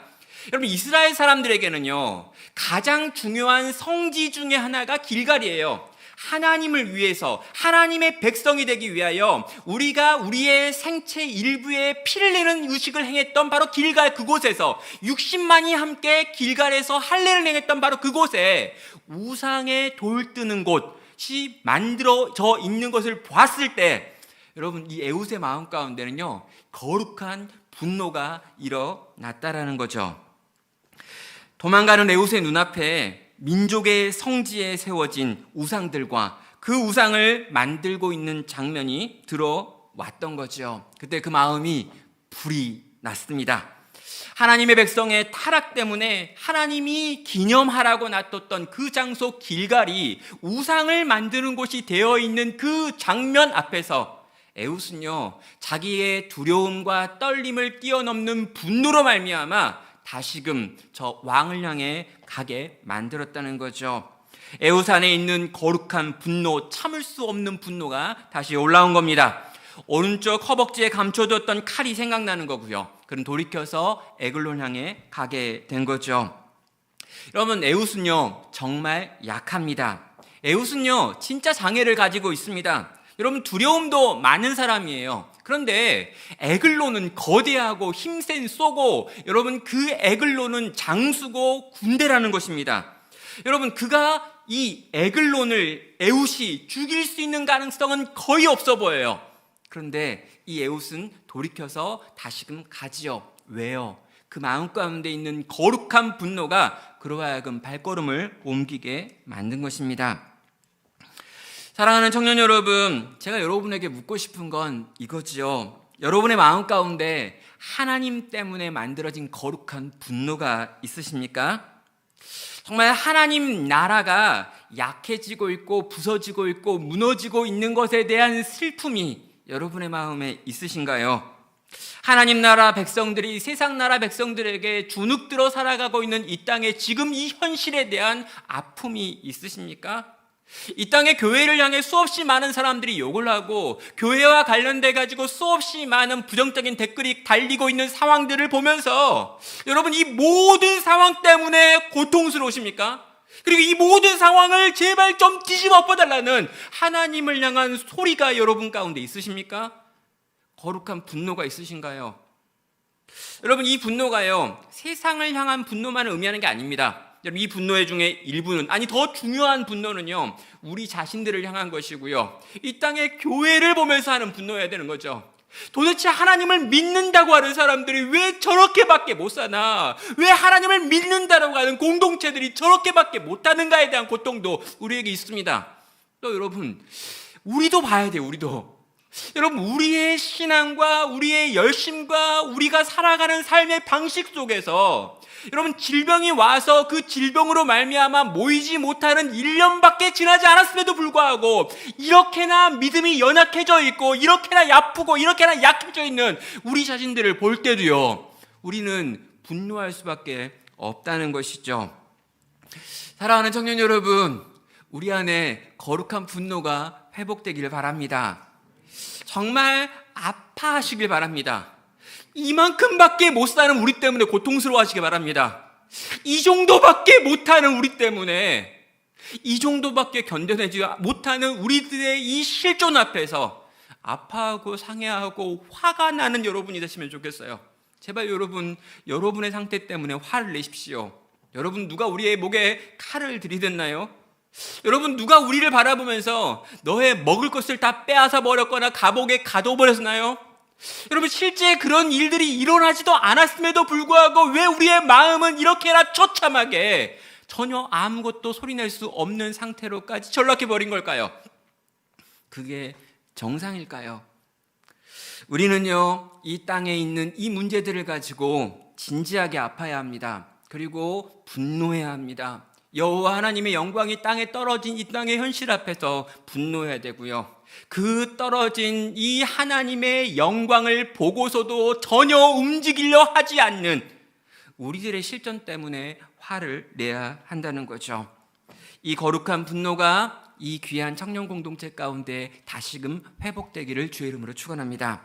여러분, 이스라엘 사람들에게는요, 가장 중요한 성지 중에 하나가 길갈이에요. 하나님을 위해서 하나님의 백성이 되기 위하여 우리가 우리의 생체 일부에 피를 내는 의식을 행했던 바로 길갈 그곳에서 60만이 함께 길갈에서 할례를 행했던 바로 그곳에 우상의 돌 뜨는 곳이 만들어져 있는 것을 봤을 때 여러분, 이 에훗의 마음 가운데는요 거룩한 분노가 일어났다라는 거죠. 도망가는 에훗의 눈앞에 민족의 성지에 세워진 우상들과 그 우상을 만들고 있는 장면이 들어왔던 거죠. 그때 그 마음이 불이 났습니다. 하나님의 백성의 타락 때문에 하나님이 기념하라고 놔뒀던 그 장소 길갈이 우상을 만드는 곳이 되어 있는 그 장면 앞에서 에훗은요 자기의 두려움과 떨림을 뛰어넘는 분노로 말미암아 다시금 저 왕을 향해 가게 만들었다는 거죠. 에훗 안에 있는 거룩한 분노, 참을 수 없는 분노가 다시 올라온 겁니다. 오른쪽 허벅지에 감춰뒀던 칼이 생각나는 거고요. 그는 돌이켜서 에글론 향해 가게 된 거죠. 여러분, 에훗은요 정말 약합니다. 에훗은요 진짜 장애를 가지고 있습니다. 여러분, 두려움도 많은 사람이에요. 그런데 에글론은 거대하고 힘센 쏘고 여러분 그 에글론은 장수고 군대라는 것입니다. 여러분, 그가 이 에글론을 에훗이 죽일 수 있는 가능성은 거의 없어 보여요. 그런데 이 에훗은 돌이켜서 다시금 가지요. 왜요? 그 마음 가운데 있는 거룩한 분노가 그로 하여금 발걸음을 옮기게 만든 것입니다. 사랑하는 청년 여러분, 제가 여러분에게 묻고 싶은 건 이거지요. 여러분의 마음 가운데 하나님 때문에 만들어진 거룩한 분노가 있으십니까? 정말 하나님 나라가 약해지고 있고 부서지고 있고 무너지고 있는 것에 대한 슬픔이 여러분의 마음에 있으신가요? 하나님 나라 백성들이 세상 나라 백성들에게 주눅들어 살아가고 있는 이 땅에 지금 이 현실에 대한 아픔이 있으십니까? 이 땅의 교회를 향해 수없이 많은 사람들이 욕을 하고 교회와 관련돼 가지고 수없이 많은 부정적인 댓글이 달리고 있는 상황들을 보면서 여러분 이 모든 상황 때문에 고통스러우십니까? 그리고 이 모든 상황을 제발 좀 뒤집어 엎어달라는 하나님을 향한 소리가 여러분 가운데 있으십니까? 거룩한 분노가 있으신가요? 여러분, 이 분노가요, 세상을 향한 분노만을 의미하는 게 아닙니다. 여러분, 이 분노의 중에 일부는, 아니 더 중요한 분노는요, 우리 자신들을 향한 것이고요, 이 땅의 교회를 보면서 하는 분노여야 되는 거죠. 도대체 하나님을 믿는다고 하는 사람들이 왜 저렇게밖에 못 사나? 왜 하나님을 믿는다고 하는 공동체들이 저렇게밖에 못하는가에 대한 고통도 우리에게 있습니다. 또 여러분, 우리도 봐야 돼요. 우리도. 여러분, 우리의 신앙과 우리의 열심과 우리가 살아가는 삶의 방식 속에서 여러분, 질병이 와서 그 질병으로 말미암아 모이지 못하는 1년밖에 지나지 않았음에도 불구하고 이렇게나 믿음이 연약해져 있고 이렇게나 아프고 이렇게나 약해져 있는 우리 자신들을 볼 때도요, 우리는 분노할 수밖에 없다는 것이죠. 사랑하는 청년 여러분, 우리 안에 거룩한 분노가 회복되기를 바랍니다. 정말 아파하시길 바랍니다. 이만큼밖에 못 사는 우리 때문에 고통스러워하시기 바랍니다. 이 정도밖에 못하는 우리 때문에, 이 정도밖에 견뎌내지 못하는 우리들의 이 실존 앞에서 아파하고 상해하고 화가 나는 여러분이 되시면 좋겠어요. 제발 여러분, 여러분의 상태 때문에 화를 내십시오. 여러분, 누가 우리의 목에 칼을 들이댔나요? 여러분, 누가 우리를 바라보면서 너의 먹을 것을 다 빼앗아 버렸거나 감옥에 가둬버렸나요? 여러분, 실제 그런 일들이 일어나지도 않았음에도 불구하고 왜 우리의 마음은 이렇게나 처참하게 전혀 아무것도 소리낼 수 없는 상태로까지 전락해버린 걸까요? 그게 정상일까요? 우리는요, 이 땅에 있는 이 문제들을 가지고 진지하게 아파야 합니다. 그리고 분노해야 합니다. 여호와 하나님의 영광이 땅에 떨어진 이 땅의 현실 앞에서 분노해야 되고요, 그 떨어진 이 하나님의 영광을 보고서도 전혀 움직이려 하지 않는 우리들의 실존 때문에 화를 내야 한다는 거죠. 이 거룩한 분노가 이 귀한 청년 공동체 가운데 다시금 회복되기를 주의 이름으로 축원합니다.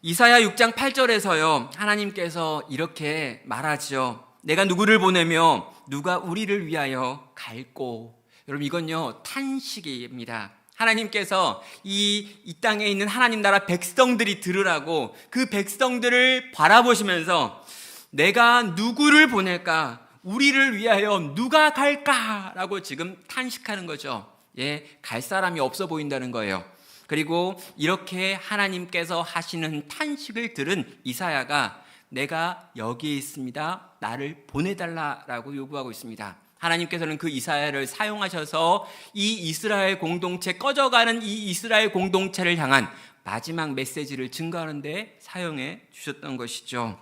이사야 6장 8절에서요, 하나님께서 이렇게 말하죠. 내가 누구를 보내며 누가 우리를 위하여 갈꼬. 여러분, 이건요, 탄식입니다. 하나님께서 이 땅에 있는 하나님 나라 백성들이 들으라고 그 백성들을 바라보시면서 내가 누구를 보낼까? 우리를 위하여 누가 갈까? 라고 지금 탄식하는 거죠. 예, 갈 사람이 없어 보인다는 거예요. 그리고 이렇게 하나님께서 하시는 탄식을 들은 이사야가 내가 여기에 있습니다, 나를 보내달라라고 요구하고 있습니다. 하나님께서는 그 이사야를 사용하셔서 이 이스라엘 공동체, 꺼져가는 이 이스라엘 공동체를 향한 마지막 메시지를 증거하는 데 사용해 주셨던 것이죠.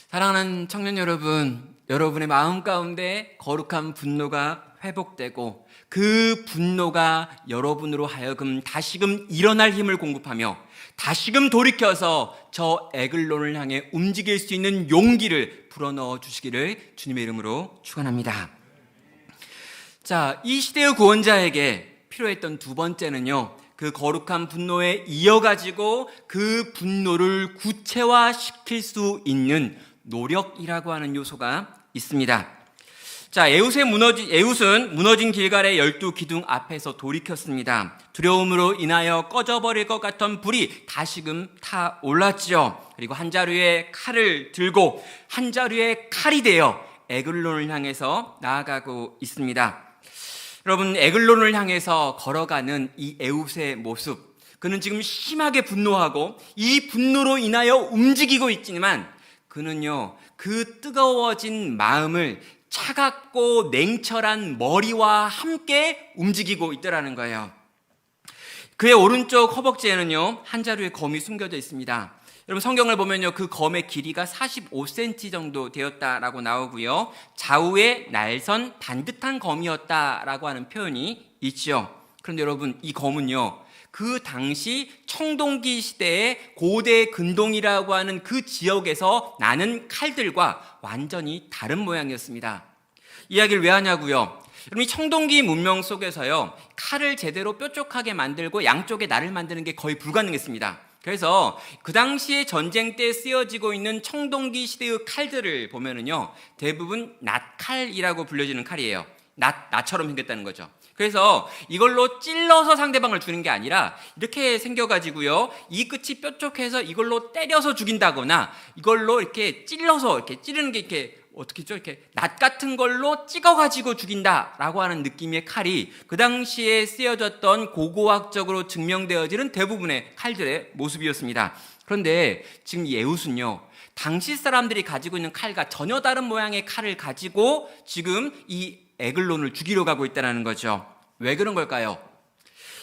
사랑하는 청년 여러분, 여러분의 마음 가운데 거룩한 분노가 회복되고 그 분노가 여러분으로 하여금 다시금 일어날 힘을 공급하며 다시금 돌이켜서 저 에글론을 향해 움직일 수 있는 용기를 불어넣어 주시기를 주님의 이름으로 축원합니다. 자, 이 시대의 구원자에게 필요했던 두 번째는요, 그 거룩한 분노에 이어가지고 그 분노를 구체화시킬 수 있는 노력이라고 하는 요소가 있습니다. 자, 에훗은 무너진 길갈의 12기둥 앞에서 돌이켰습니다. 두려움으로 인하여 꺼져버릴 것 같던 불이 다시금 타올랐죠. 그리고 한 자루의 칼을 들고 한 자루의 칼이 되어 에글론을 향해서 나아가고 있습니다. 여러분, 에글론을 향해서 걸어가는 이 에훗의 모습, 그는 지금 심하게 분노하고 이 분노로 인하여 움직이고 있지만 그는요, 그 뜨거워진 마음을 차갑고 냉철한 머리와 함께 움직이고 있더라는 거예요. 그의 오른쪽 허벅지에는요, 한 자루의 검이 숨겨져 있습니다. 여러분, 성경을 보면요, 그 검의 길이가 45cm 정도 되었다라고 나오고요, 좌우에 날선 반듯한 검이었다라고 하는 표현이 있죠. 그런데 여러분, 이 검은요, 그 당시 청동기 시대의 고대 근동이라고 하는 그 지역에서 나는 칼들과 완전히 다른 모양이었습니다. 이야기를 왜 하냐고요? 여러분, 이 청동기 문명 속에서요, 칼을 제대로 뾰족하게 만들고 양쪽에 날을 만드는 게 거의 불가능했습니다. 그래서 그 당시에 전쟁 때 쓰여지고 있는 청동기 시대의 칼들을 보면은요, 대부분 낫칼이라고 불려지는 칼이에요. 낫처럼 생겼다는 거죠. 그래서 이걸로 찔러서 상대방을 죽이는 게 아니라 이렇게 생겨가지고요, 이 끝이 뾰족해서 이걸로 때려서 죽인다거나 이걸로 이렇게 찔러서 이렇게 찌르는 게 이렇게 어떻게 했죠? 이렇게 낫 같은 걸로 찍어가지고 죽인다라고 하는 느낌의 칼이 그 당시에 쓰여졌던 고고학적으로 증명되어지는 대부분의 칼들의 모습이었습니다. 그런데 지금 이 에훗은요, 당시 사람들이 가지고 있는 칼과 전혀 다른 모양의 칼을 가지고 지금 이 에글론을 죽이러 가고 있다는 거죠. 왜 그런 걸까요?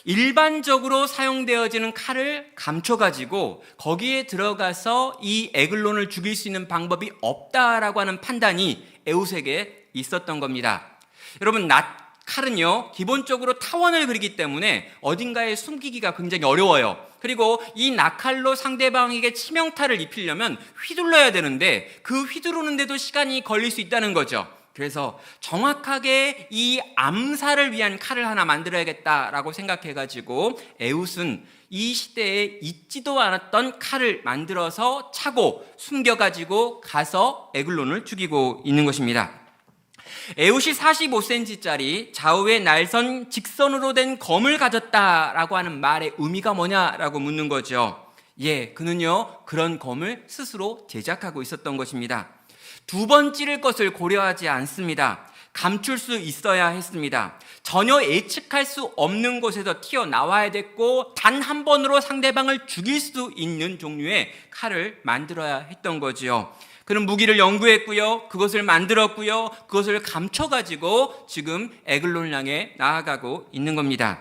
일반적으로 사용되어지는 칼을 감춰가지고 거기에 들어가서 이 에글론을 죽일 수 있는 방법이 없다라고 하는 판단이 에훗에게 있었던 겁니다. 여러분, 칼은요, 기본적으로 타원을 그리기 때문에 어딘가에 숨기기가 굉장히 어려워요. 그리고 이 낫칼로 상대방에게 치명타를 입히려면 휘둘러야 되는데 그 휘두르는데도 시간이 걸릴 수 있다는 거죠. 그래서 정확하게 이 암살을 위한 칼을 하나 만들어야겠다라고 생각해가지고 에훗은 이 시대에 있지도 않았던 칼을 만들어서 차고 숨겨가지고 가서 에글론을 죽이고 있는 것입니다. 에훗이 45cm짜리 좌우에 날선 직선으로 된 검을 가졌다라고 하는 말의 의미가 뭐냐라고 묻는 거죠. 그는요, 그런 검을 스스로 제작하고 있었던 것입니다. 두 번 찌를 것을 고려하지 않습니다. 감출 수 있어야 했습니다. 전혀 예측할 수 없는 곳에서 튀어나와야 됐고 단 한 번으로 상대방을 죽일 수 있는 종류의 칼을 만들어야 했던 거지요. 그는 무기를 연구했고요, 그것을 만들었고요, 그것을 감춰가지고 지금 에글론을 향해 나아가고 있는 겁니다.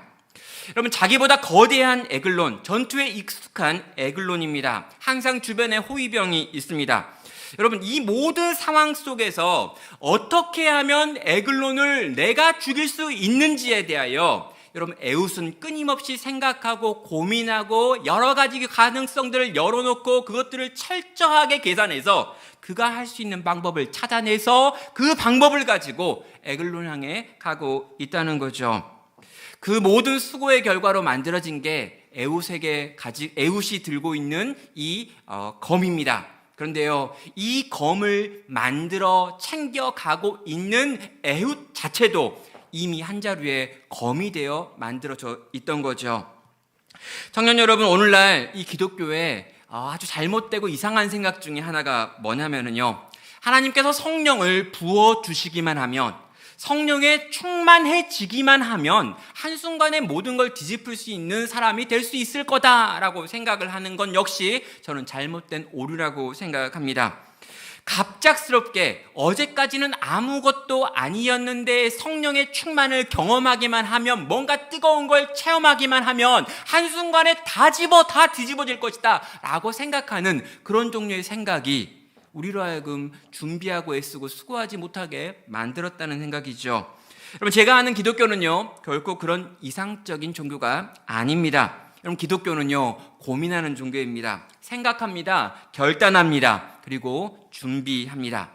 여러분, 자기보다 거대한 에글론, 전투에 익숙한 에글론입니다. 항상 주변에 호위병이 있습니다. 여러분, 이 모든 상황 속에서 어떻게 하면 에글론을 내가 죽일 수 있는지에 대하여 여러분, 에훗은 끊임없이 생각하고 고민하고 여러 가지 가능성들을 열어놓고 그것들을 철저하게 계산해서 그가 할 수 있는 방법을 찾아내서 그 방법을 가지고 에글론을 향해 가고 있다는 거죠. 그 모든 수고의 결과로 만들어진 게 에훗이 들고 있는 이 검입니다. 그런데요, 이 검을 만들어 챙겨가고 있는 에훗 자체도 이미 한 자루의 검이 되어 만들어져 있던 거죠. 청년 여러분, 오늘날 이 기독교에 아주 잘못되고 이상한 생각 중에 하나가 뭐냐면요, 하나님께서 성령을 부어주시기만 하면, 성령에 충만해지기만 하면 한순간에 모든 걸 뒤집을 수 있는 사람이 될 수 있을 거다라고 생각을 하는 건 역시 저는 잘못된 오류라고 생각합니다. 갑작스럽게 어제까지는 아무것도 아니었는데 성령의 충만을 경험하기만 하면, 뭔가 뜨거운 걸 체험하기만 하면 한순간에 다 뒤집어질 것이다 라고 생각하는 그런 종류의 생각이 우리로 하여금 준비하고 애쓰고 수고하지 못하게 만들었다는 생각이죠. 여러분, 제가 아는 기독교는요, 결코 그런 이상적인 종교가 아닙니다. 여러분, 기독교는요, 고민하는 종교입니다. 생각합니다. 결단합니다. 그리고 준비합니다.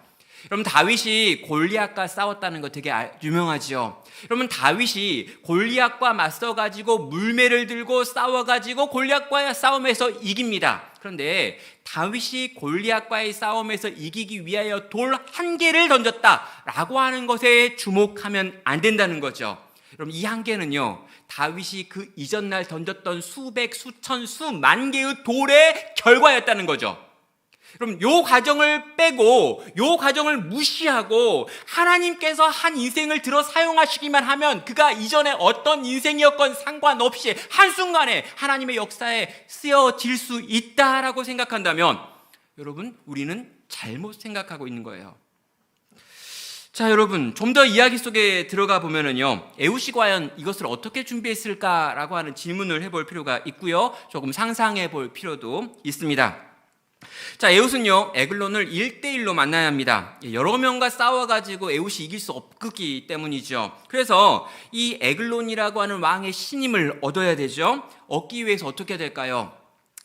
여러분, 다윗이 골리앗과 싸웠다는 거 되게 유명하죠. 여러분, 다윗이 골리앗과 맞서가지고 물매를 들고 싸워가지고 골리앗과의 싸움에서 이깁니다. 그런데 다윗이 골리앗과의 싸움에서 이기기 위하여 돌 한 개를 던졌다라고 하는 것에 주목하면 안 된다는 거죠. 여러분, 이 한 개는요, 다윗이 그 이전날 던졌던 수백, 수천, 수만 개의 돌의 결과였다는 거죠. 그럼 요 과정을 빼고, 요 과정을 무시하고 하나님께서 한 인생을 들어 사용하시기만 하면 그가 이전에 어떤 인생이었건 상관없이 한순간에 하나님의 역사에 쓰여질 수 있다라고 생각한다면 여러분, 우리는 잘못 생각하고 있는 거예요. 자, 여러분, 좀 더 이야기 속에 들어가 보면은요, 에훗이 과연 이것을 어떻게 준비했을까라고 하는 질문을 해볼 필요가 있고요, 조금 상상해 볼 필요도 있습니다. 자, 에훗은요, 에글론을 1대1로 만나야 합니다. 여러 명과 싸워가지고 에훗이 이길 수 없기 때문이죠. 그래서 이 에글론이라고 하는 왕의 신임을 얻어야 되죠. 얻기 위해서 어떻게 해야 될까요?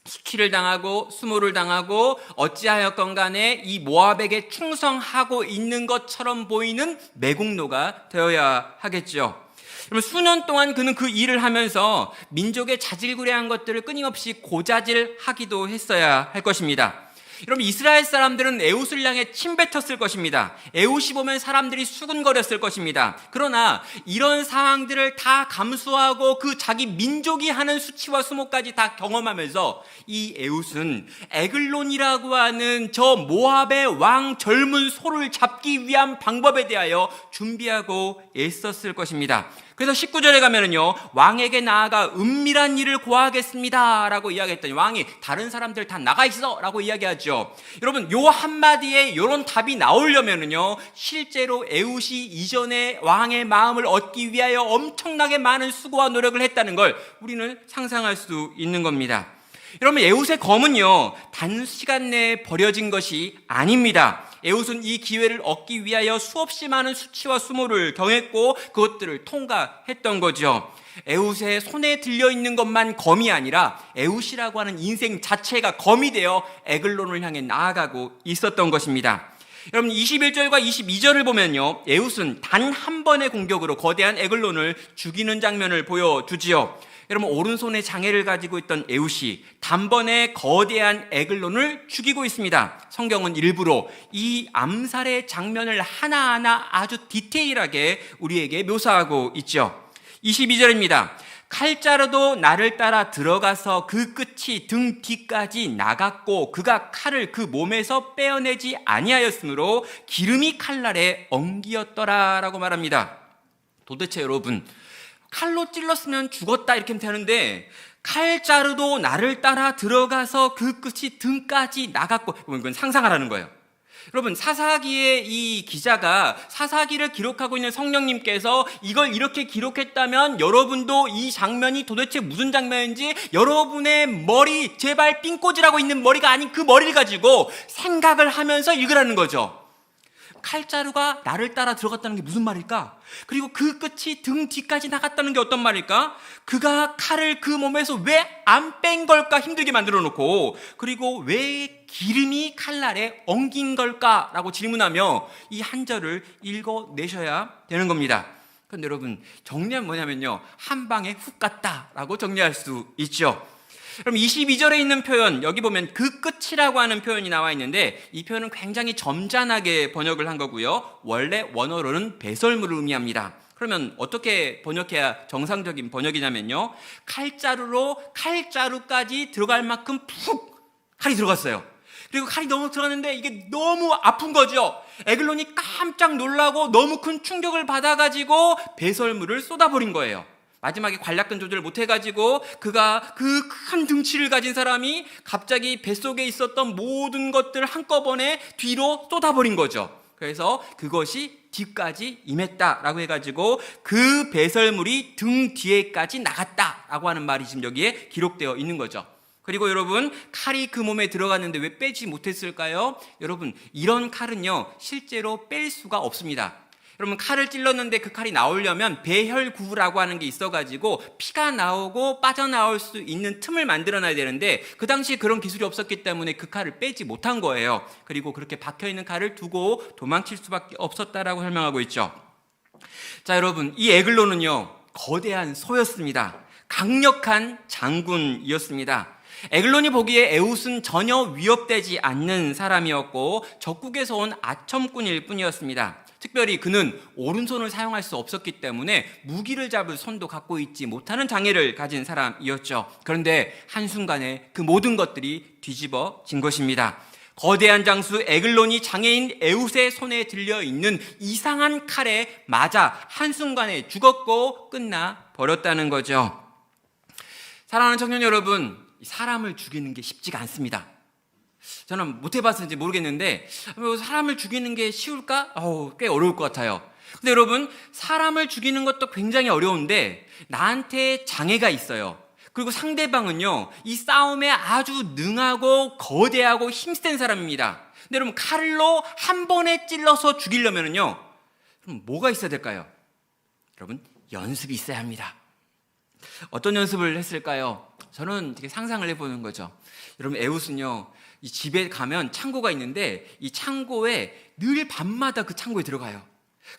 수치를 당하고 수모를 당하고 어찌하였건 간에 이 모압에게 충성하고 있는 것처럼 보이는 매국노가 되어야 하겠죠. 여러분, 수년 동안 그는 그 일을 하면서 민족의 자질구레한 것들을 끊임없이 고자질하기도 했어야 할 것입니다. 여러분, 이스라엘 사람들은 에웃을 향해 침뱉었을 것입니다. 에웃이 보면 사람들이 수군거렸을 것입니다. 그러나 이런 상황들을 다 감수하고 그 자기 민족이 하는 수치와 수모까지 다 경험하면서 이 에웃은 에글론이라고 하는 저 모압의 왕 젊은 소를 잡기 위한 방법에 대하여 준비하고 애썼을 것입니다. 그래서 19절에 가면은요, 왕에게 나아가 은밀한 일을 고하겠습니다 라고 이야기했더니 왕이 다른 사람들 다 나가 있어 라고 이야기하죠. 여러분, 요 한마디에 요런 답이 나오려면은요, 실제로 에웃이 이전에 왕의 마음을 얻기 위하여 엄청나게 많은 수고와 노력을 했다는 걸 우리는 상상할 수 있는 겁니다. 여러분, 에웃의 검은요, 단시간 내에 버려진 것이 아닙니다. 에웃은 이 기회를 얻기 위하여 수없이 많은 수치와 수모를 경했고 그것들을 통과했던 거죠. 에웃의 손에 들려있는 것만 검이 아니라 에웃이라고 하는 인생 자체가 검이 되어 에글론을 향해 나아가고 있었던 것입니다. 여러분, 21절과 22절을 보면요, 에웃은 단 한 번의 공격으로 거대한 에글론을 죽이는 장면을 보여주지요. 여러분, 오른손에 장애를 가지고 있던 에웃이 단번에 거대한 에글론을 죽이고 있습니다. 성경은 일부러 이 암살의 장면을 하나하나 아주 디테일하게 우리에게 묘사하고 있죠. 22절입니다. 칼자루도 나를 따라 들어가서 그 끝이 등 뒤까지 나갔고 그가 칼을 그 몸에서 빼어내지 아니하였으므로 기름이 칼날에 엉기었더라 라고 말합니다. 도대체 여러분, 칼로 찔렀으면 죽었다 이렇게 되는데 칼자루도 나를 따라 들어가서 그 끝이 등까지 나갔고, 이건 상상하라는 거예요. 여러분, 사사기의 이 기자가 사사기를 기록하고 있는 성령님께서 이걸 이렇게 기록했다면 여러분도 이 장면이 도대체 무슨 장면인지 여러분의 머리, 제발 삥 꽂으라고 있는 머리가 아닌 그 머리를 가지고 생각을 하면서 읽으라는 거죠. 칼자루가 나를 따라 들어갔다는 게 무슨 말일까? 그리고 그 끝이 등 뒤까지 나갔다는 게 어떤 말일까? 그가 칼을 그 몸에서 왜 안 뺀 걸까? 힘들게 만들어 놓고, 그리고 왜 기름이 칼날에 엉긴 걸까? 라고 질문하며 이 한 절을 읽어내셔야 되는 겁니다. 그런데 여러분, 정리하면 뭐냐면요, 한 방에 훅 갔다 라고 정리할 수 있죠. 그럼 22절에 있는 표현, 여기 보면 그 끝이라고 하는 표현이 나와 있는데 이 표현은 굉장히 점잖하게 번역을 한 거고요. 원래 원어로는 배설물을 의미합니다. 그러면 어떻게 번역해야 정상적인 번역이냐면요, 칼자루로 칼자루까지 들어갈 만큼 푹 칼이 들어갔어요. 그리고 칼이 너무 들어갔는데 이게 너무 아픈 거죠. 에글론이 깜짝 놀라고 너무 큰 충격을 받아가지고 배설물을 쏟아버린 거예요. 마지막에 관략근 조절을 못해가지고 그가 그 큰 등치를 가진 사람이 갑자기 뱃속에 있었던 모든 것들을 한꺼번에 뒤로 쏟아버린 거죠. 그래서 그것이 뒤까지 임했다라고 해가지고 그 배설물이 등 뒤에까지 나갔다라고 하는 말이 지금 여기에 기록되어 있는 거죠. 그리고 여러분, 칼이 그 몸에 들어갔는데 왜 빼지 못했을까요? 여러분, 이런 칼은요, 실제로 뺄 수가 없습니다. 여러분, 칼을 찔렀는데 그 칼이 나오려면 배혈구라고 하는 게 있어가지고 피가 나오고 빠져나올 수 있는 틈을 만들어놔야 되는데 그 당시에 그런 기술이 없었기 때문에 그 칼을 빼지 못한 거예요. 그리고 그렇게 박혀있는 칼을 두고 도망칠 수밖에 없었다라고 설명하고 있죠. 자, 여러분, 이 에글론은요, 거대한 소였습니다. 강력한 장군이었습니다. 에글론이 보기에 에웃은 전혀 위협되지 않는 사람이었고 적국에서 온 아첨꾼일 뿐이었습니다. 특별히 그는 오른손을 사용할 수 없었기 때문에 무기를 잡을 손도 갖고 있지 못하는 장애를 가진 사람이었죠. 그런데 한순간에 그 모든 것들이 뒤집어진 것입니다. 거대한 장수 에글론이 장애인 에웃의 손에 들려있는 이상한 칼에 맞아 한순간에 죽었고 끝나 버렸다는 거죠. 사랑하는 청년 여러분, 사람을 죽이는 게 쉽지가 않습니다. 저는 못 해봤는지 모르겠는데 사람을 죽이는 게 쉬울까? 꽤 어려울 것 같아요. 근데 여러분, 사람을 죽이는 것도 굉장히 어려운데 나한테 장애가 있어요. 그리고 상대방은요, 이 싸움에 아주 능하고 거대하고 힘센 사람입니다. 근데 여러분, 칼로 한 번에 찔러서 죽이려면요, 그럼 뭐가 있어야 될까요? 여러분, 연습이 있어야 합니다. 어떤 연습을 했을까요? 저는 되게 상상을 해보는 거죠. 여러분, 에웃은요, 이 집에 가면 창고가 있는데 이 창고에 늘 밤마다 그 창고에 들어가요.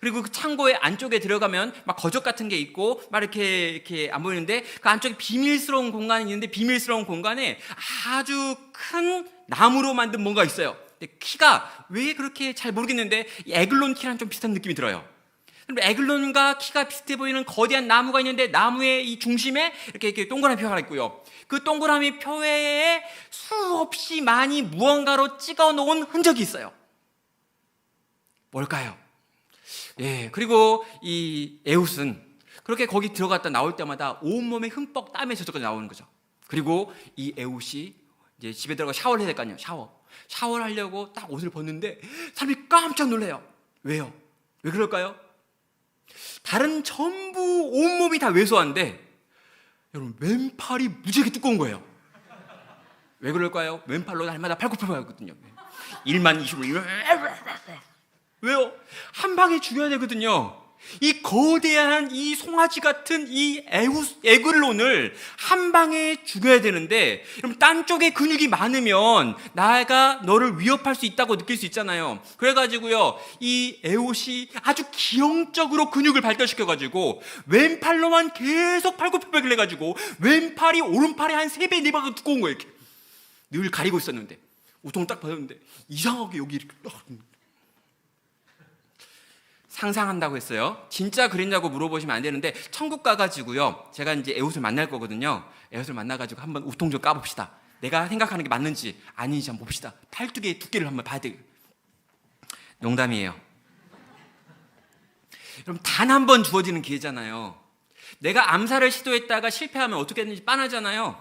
그리고 그 창고의 안쪽에 들어가면 막 거적 같은 게 있고 막 이렇게 안 보이는데 그 안쪽에 비밀스러운 공간이 있는데 비밀스러운 공간에 아주 큰 나무로 만든 뭔가 있어요. 근데 키가 왜 그렇게 잘 모르겠는데 이 에글론 키랑 좀 비슷한 느낌이 들어요. 에글론과 키가 비슷해 보이는 거대한 나무가 있는데 나무의 이 중심에 이렇게 동그란 표가 있고요. 그 동그라미 표에 수없이 많이 무언가로 찍어 놓은 흔적이 있어요. 뭘까요? 예, 그리고 이 에웃은 그렇게 거기 들어갔다 나올 때마다 온몸에 흠뻑 땀에 젖어서 나오는 거죠. 그리고 이 에웃이 이제 집에 들어가 샤워를 해야 될까요? 샤워를 하려고 딱 옷을 벗는데 사람이 깜짝 놀래요. 왜요? 왜 그럴까요? 다른 전부 온몸이 다 왜소한데 여러분 왼팔이 무지하게 두꺼운 거예요. 왜 그럴까요? 왼팔로 날마다 팔굽혀펴기 하거든요. 1만 20을 왜요? 한 방에 죽여야 되거든요. 이 거대한 이 송아지 같은 이 에글론을 한 방에 죽여야 되는데 여러분 딴 쪽에 근육이 많으면 나가 너를 위협할 수 있다고 느낄 수 있잖아요. 그래가지고요 이 에옷이 아주 기형적으로 근육을 발달시켜가지고 왼팔로만 계속 팔굽혀펴기를 해가지고 왼팔이 오른팔에 한 3배 4배가 두꺼운 거예요. 이렇게 늘 가리고 있었는데 우통 딱 받았는데 이상하게 여기 이렇게 상상한다고 했어요. 진짜 그랬냐고 물어보시면 안 되는데 천국 가가지고요 제가 이제 에웃을 만날 거거든요. 에웃을 만나가지고 한번 우통 좀 까봅시다. 내가 생각하는 게 맞는지 아닌지 한번 봅시다. 팔뚝의 두께를 한번 봐야 돼요. 농담이에요. 여러분 단 한 번 주어지는 기회잖아요. 내가 암살을 시도했다가 실패하면 어떻게 했는지 빤하잖아요.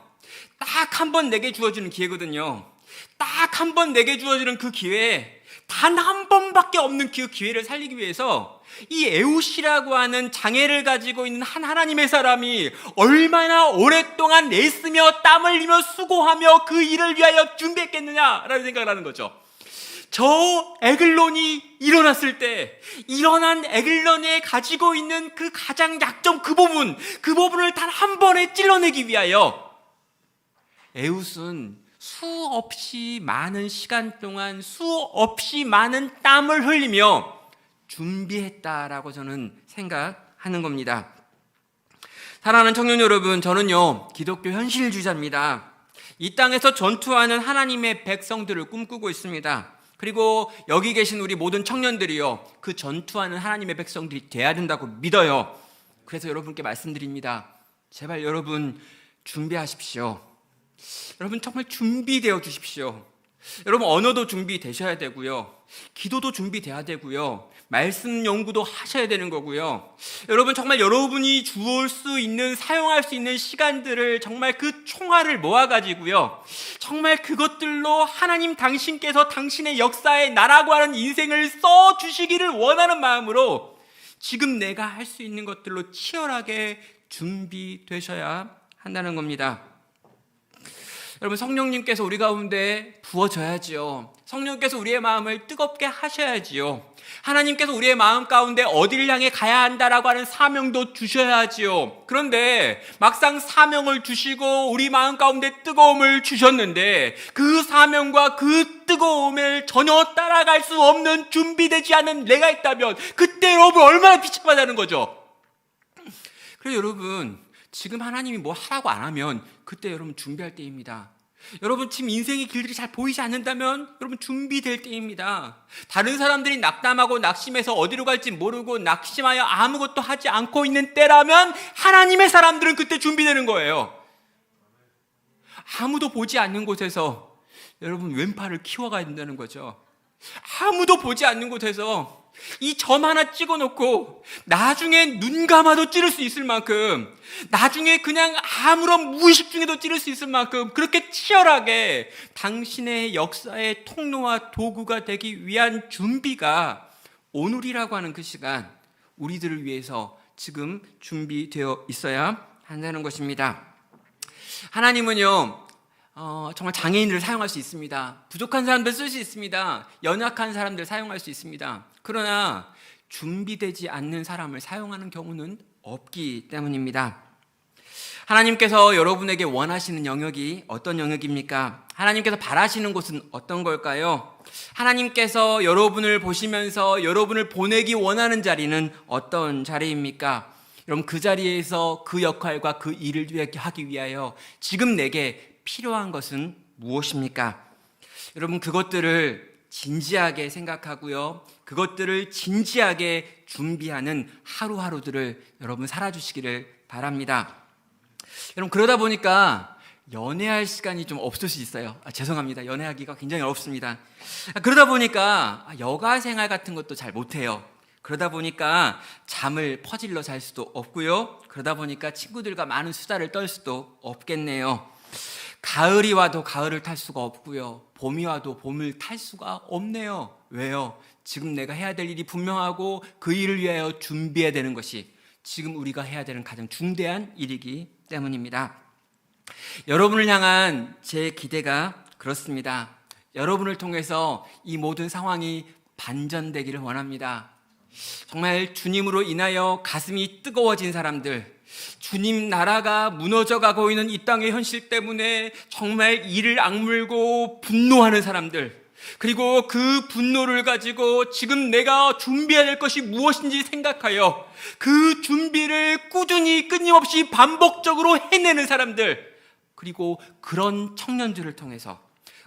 딱 한 번 내게 주어지는 기회거든요. 딱 한 번 내게 주어지는 그 기회에 단 한 번밖에 없는 그 기회를 살리기 위해서 이 에웃이라고 하는 장애를 가지고 있는 한 하나님의 사람이 얼마나 오랫동안 애쓰며 땀을 흘리며 수고하며 그 일을 위하여 준비했겠느냐라는 생각을 하는 거죠. 저 에글론이 일어났을 때 일어난 에글론에 가지고 있는 그 가장 약점 그 부분을 단 한 번에 찔러내기 위하여 에웃은 수없이 많은 시간 동안 수없이 많은 땀을 흘리며 준비했다라고 저는 생각하는 겁니다. 사랑하는 청년 여러분, 저는요 기독교 현실주의자입니다. 이 땅에서 전투하는 하나님의 백성들을 꿈꾸고 있습니다. 그리고 여기 계신 우리 모든 청년들이요 그 전투하는 하나님의 백성들이 돼야 된다고 믿어요. 그래서 여러분께 말씀드립니다. 제발 여러분 준비하십시오. 여러분 정말 준비되어 주십시오. 여러분 언어도 준비되셔야 되고요. 기도도 준비돼야 되고요. 말씀 연구도 하셔야 되는 거고요. 여러분 정말 여러분이 주올 수 있는 사용할 수 있는 시간들을 정말 그 총알을 모아가지고요. 정말 그것들로 하나님 당신께서 당신의 역사에 나라고 하는 인생을 써주시기를 원하는 마음으로 지금 내가 할 수 있는 것들로 치열하게 준비되셔야 한다는 겁니다. 여러분 성령님께서 우리 가운데 부어져야지요. 성령께서 우리의 마음을 뜨겁게 하셔야지요. 하나님께서 우리의 마음 가운데 어디를 향해 가야 한다라고 하는 사명도 주셔야지요. 그런데 막상 사명을 주시고 우리 마음 가운데 뜨거움을 주셨는데 그 사명과 그 뜨거움을 전혀 따라갈 수 없는 준비되지 않은 내가 있다면 그때 여러분 얼마나 비참하다는 거죠. 그래서 여러분 지금 하나님이 뭐 하라고 안 하면 그때 여러분 준비할 때입니다. 여러분 지금 인생의 길들이 잘 보이지 않는다면 여러분 준비될 때입니다. 다른 사람들이 낙담하고 낙심해서 어디로 갈지 모르고 낙심하여 아무것도 하지 않고 있는 때라면 하나님의 사람들은 그때 준비되는 거예요. 아무도 보지 않는 곳에서 여러분 왼팔을 키워가야 된다는 거죠. 아무도 보지 않는 곳에서 이 점 하나 찍어놓고 나중에 눈 감아도 찌를 수 있을 만큼, 나중에 그냥 아무런 무의식 중에도 찌를 수 있을 만큼 그렇게 치열하게 당신의 역사의 통로와 도구가 되기 위한 준비가 오늘이라고 하는 그 시간 우리들을 위해서 지금 준비되어 있어야 한다는 것입니다. 하나님은요 정말 장애인들을 사용할 수 있습니다. 부족한 사람들 쓸 수 있습니다. 연약한 사람들 사용할 수 있습니다. 그러나 준비되지 않는 사람을 사용하는 경우는 없기 때문입니다. 하나님께서 여러분에게 원하시는 영역이 어떤 영역입니까? 하나님께서 바라시는 곳은 어떤 걸까요? 하나님께서 여러분을 보시면서 여러분을 보내기 원하는 자리는 어떤 자리입니까? 여러분, 그 자리에서 그 역할과 그 일을 하기 위하여 지금 내게 필요한 것은 무엇입니까? 여러분, 그것들을 진지하게 생각하고요, 그것들을 진지하게 준비하는 하루하루들을 여러분 살아주시기를 바랍니다. 여러분, 그러다 보니까 연애할 시간이 좀 없을 수 있어요. 죄송합니다. 연애하기가 굉장히 어렵습니다. 그러다 보니까 여가 생활 같은 것도 잘 못해요. 그러다 보니까 잠을 퍼질러 잘 수도 없고요, 그러다 보니까 친구들과 많은 수다를 떨 수도 없겠네요. 가을이 와도 가을을 탈 수가 없고요, 봄이 와도 봄을 탈 수가 없네요. 왜요? 지금 내가 해야 될 일이 분명하고 그 일을 위하여 준비해야 되는 것이 지금 우리가 해야 되는 가장 중대한 일이기 때문입니다. 여러분을 향한 제 기대가 그렇습니다. 여러분을 통해서 이 모든 상황이 반전되기를 원합니다. 정말 주님으로 인하여 가슴이 뜨거워진 사람들, 주님 나라가 무너져가고 있는 이 땅의 현실 때문에 정말 이를 악물고 분노하는 사람들, 그리고 그 분노를 가지고 지금 내가 준비해야 될 것이 무엇인지 생각하여 그 준비를 꾸준히 끊임없이 반복적으로 해내는 사람들, 그리고 그런 청년들을 통해서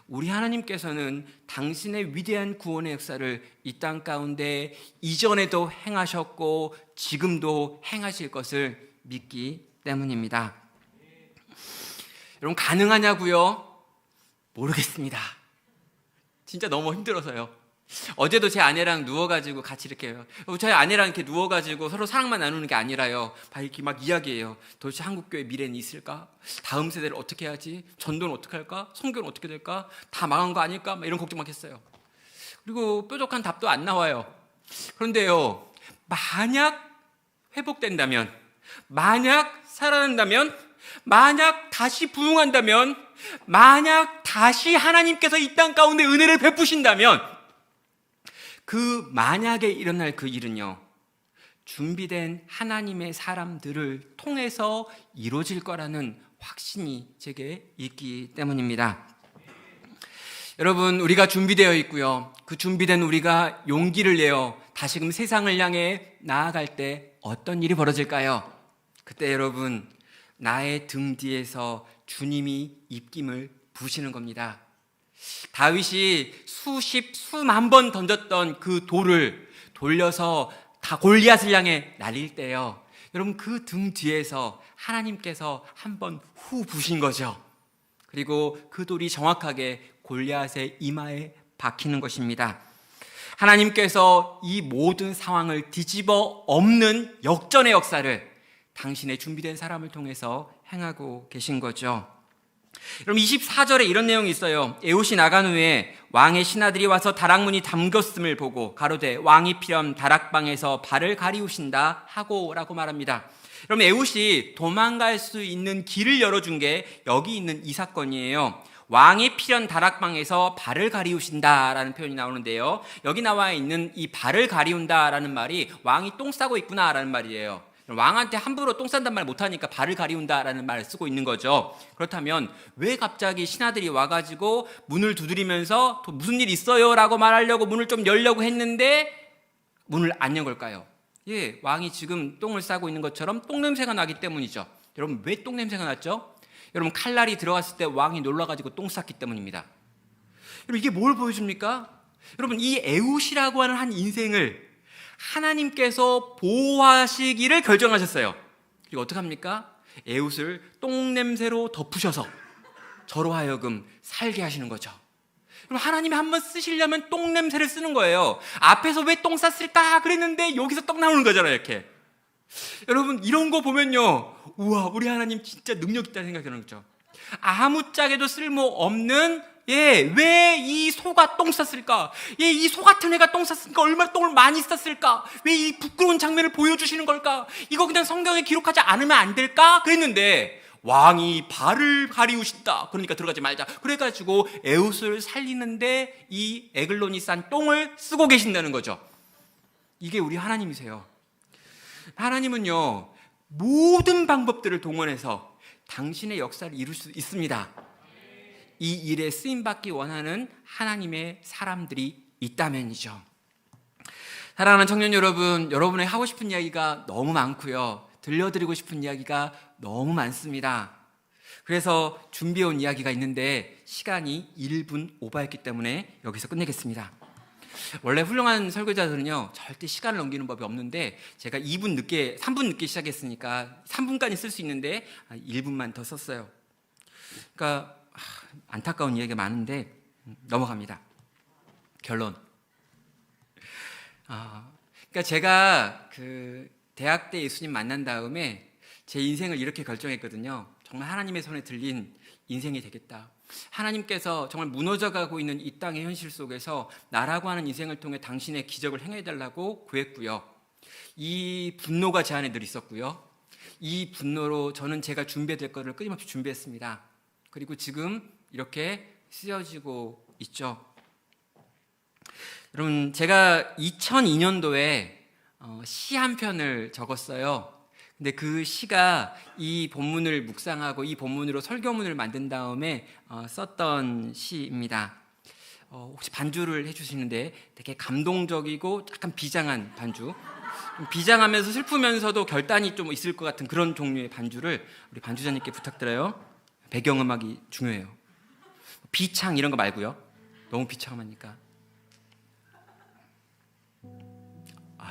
우리 하나님께서는 당신의 위대한 구원의 역사를 이 땅 가운데 이전에도 행하셨고 지금도 행하실 것을 믿기 때문입니다. 여러분, 가능하냐고요? 모르겠습니다. 진짜 너무 힘들어서요. 어제도 제 아내랑 누워가지고 같이 이렇게, 저희 아내랑 이렇게 누워가지고 서로 사랑만 나누는 게 아니라요, 이렇게 막 이야기해요. 도대체 한국교회 미래는 있을까? 다음 세대를 어떻게 해야지? 전도는 어떻게 할까? 선교는 어떻게 될까? 다 망한 거 아닐까? 막 이런 걱정 막 했어요. 그리고 뾰족한 답도 안 나와요. 그런데요, 만약 회복된다면, 만약 살아난다면, 만약 다시 부흥한다면, 만약 다시 하나님께서 이 땅 가운데 은혜를 베푸신다면, 그 만약에 일어날 그 일은요, 준비된 하나님의 사람들을 통해서 이루어질 거라는 확신이 제게 있기 때문입니다. 여러분, 우리가 준비되어 있고요, 그 준비된 우리가 용기를 내어 다시금 세상을 향해 나아갈 때 어떤 일이 벌어질까요? 그때 여러분, 나의 등 뒤에서 주님이 입김을 부시는 겁니다. 다윗이 수만 번 던졌던 그 돌을 돌려서 다 골리앗을 향해 날릴 때요, 여러분, 그 등 뒤에서 하나님께서 한번 후 부신 거죠. 그리고 그 돌이 정확하게 골리앗의 이마에 박히는 것입니다. 하나님께서 이 모든 상황을 뒤집어 엎는 역전의 역사를 당신의 준비된 사람을 통해서 행하고 계신 거죠. 여러분, 24절에 이런 내용이 있어요. 에훗이 나간 후에 왕의 신하들이 와서 다락문이 잠겼음을 보고 가로되 왕이 필연 다락방에서 발을 가리우신다 하고 라고 말합니다. 여러분, 에훗이 도망갈 수 있는 길을 열어준 게 여기 있는 이 사건이에요. 왕이 필연 다락방에서 발을 가리우신다라는 표현이 나오는데요, 여기 나와 있는 이 발을 가리운다라는 말이 왕이 똥 싸고 있구나라는 말이에요. 왕한테 함부로 똥 싼단 말 못하니까 발을 가리운다라는 말을 쓰고 있는 거죠. 그렇다면 왜 갑자기 신하들이 와가지고 문을 두드리면서 무슨 일 있어요? 라고 말하려고 문을 좀 열려고 했는데 문을 안 연 걸까요? 예, 왕이 지금 똥을 싸고 있는 것처럼 똥냄새가 나기 때문이죠. 여러분, 왜 똥냄새가 났죠? 여러분, 칼날이 들어갔을 때 왕이 놀라가지고 똥 쌌기 때문입니다. 여러분, 이게 뭘 보여줍니까? 여러분, 이 에훗이라고 하는 한 인생을 하나님께서 보호하시기를 결정하셨어요. 그리고 어떡합니까? 에훗을 똥냄새로 덮으셔서 저로 하여금 살게 하시는 거죠. 그럼 하나님이 한번 쓰시려면 똥냄새를 쓰는 거예요. 앞에서 왜 똥 쌌을까 그랬는데 여기서 떡 나오는 거잖아요, 이렇게. 여러분, 이런 거 보면요, 우와, 우리 하나님 진짜 능력 있다는 생각이 드는 거죠. 아무짝에도 쓸모없는, 왜 이 소가 똥 쌌을까? 이 소 같은 애가 똥 쌌으니까 얼마나 똥을 많이 쌌을까? 왜 이 부끄러운 장면을 보여주시는 걸까? 이거 그냥 성경에 기록하지 않으면 안 될까? 그랬는데 왕이 발을 가리우신다, 그러니까 들어가지 말자. 그래가지고 에훗을 살리는데 이 에글론이 싼 똥을 쓰고 계신다는 거죠. 이게 우리 하나님이세요. 하나님은요, 모든 방법들을 동원해서 당신의 역사를 이룰 수 있습니다. 이 일에 쓰임받기 원하는 하나님의 사람들이 있다면이죠. 사랑하는 청년 여러분, 여러분의 하고 싶은 이야기가 너무 많고요. 들려드리고 싶은 이야기가 너무 많습니다. 그래서 준비해온 이야기가 있는데 시간이 1분 오버했기 때문에 여기서 끝내겠습니다. 원래 훌륭한 설교자들은요, 절대 시간을 넘기는 법이 없는데 제가 3분 늦게 시작했으니까 3분까지 쓸 수 있는데 1분만 더 썼어요. 그러니까 안타까운 이야기가 많은데 넘어갑니다. 결론. 그러니까 제가 그 대학 때 예수님 만난 다음에 제 인생을 이렇게 결정했거든요. 정말 하나님의 손에 들린 인생이 되겠다. 하나님께서 정말 무너져가고 있는 이 땅의 현실 속에서 나라고 하는 인생을 통해 당신의 기적을 행해달라고 구했고요. 이 분노가 제 안에 늘 있었고요. 이 분노로 저는 제가 준비될 것을 끊임없이 준비했습니다. 그리고 지금 이렇게 쓰여지고 있죠. 여러분, 제가 2002년도에 시 한 편을 적었어요. 근데 그 시가 이 본문을 묵상하고 이 본문으로 설교문을 만든 다음에 썼던 시입니다. 혹시 반주를 해주시는데 되게 감동적이고 약간 비장한 반주, 비장하면서 슬프면서도 결단이 좀 있을 것 같은 그런 종류의 반주를 우리 반주자님께 부탁드려요. 배경음악이 중요해요. 비창 이런 거 말고요. 너무 비참하니까.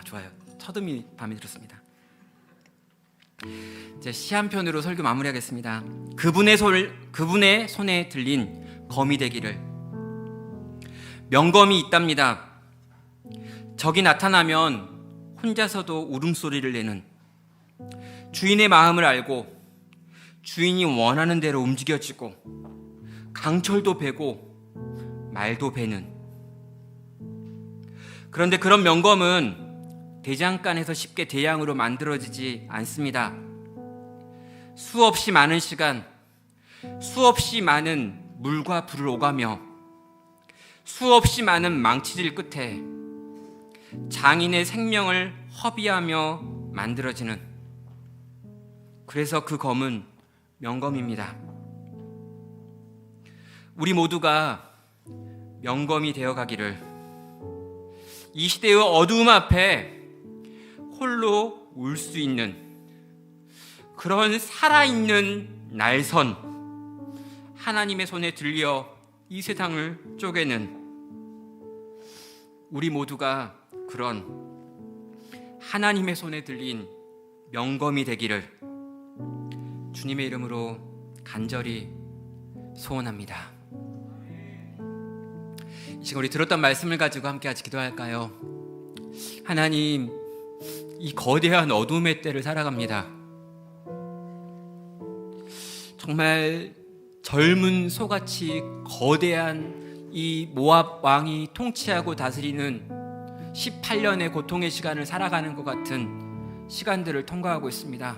좋아요. 첫음이 마음에 들었습니다. 이제 시 한 편으로 설교 마무리하겠습니다. 그분의 손에 들린 검이 되기를. 명검이 있답니다. 적이 나타나면 혼자서도 울음소리를 내는, 주인의 마음을 알고 주인이 원하는 대로 움직여지고 강철도 베고 말도 베는. 그런데 그런 명검은 대장간에서 쉽게 대양으로 만들어지지 않습니다. 수없이 많은 시간, 수없이 많은 물과 불을 오가며 수없이 많은 망치질 끝에 장인의 생명을 허비하며 만들어지는, 그래서 그 검은 명검입니다. 우리 모두가 명검이 되어가기를, 이 시대의 어두움 앞에 홀로 울 수 있는 그런 살아있는 날선, 하나님의 손에 들려 이 세상을 쪼개는 우리 모두가 그런 하나님의 손에 들린 명검이 되기를 주님의 이름으로 간절히 소원합니다. 이 시간 우리 들었던 말씀을 가지고 함께 같이 기도할까요? 하나님, 이 거대한 어둠의 때를 살아갑니다. 정말 젊은 소같이 거대한 이 모압 왕이 통치하고 다스리는 18년의 고통의 시간을 살아가는 것 같은 시간들을 통과하고 있습니다.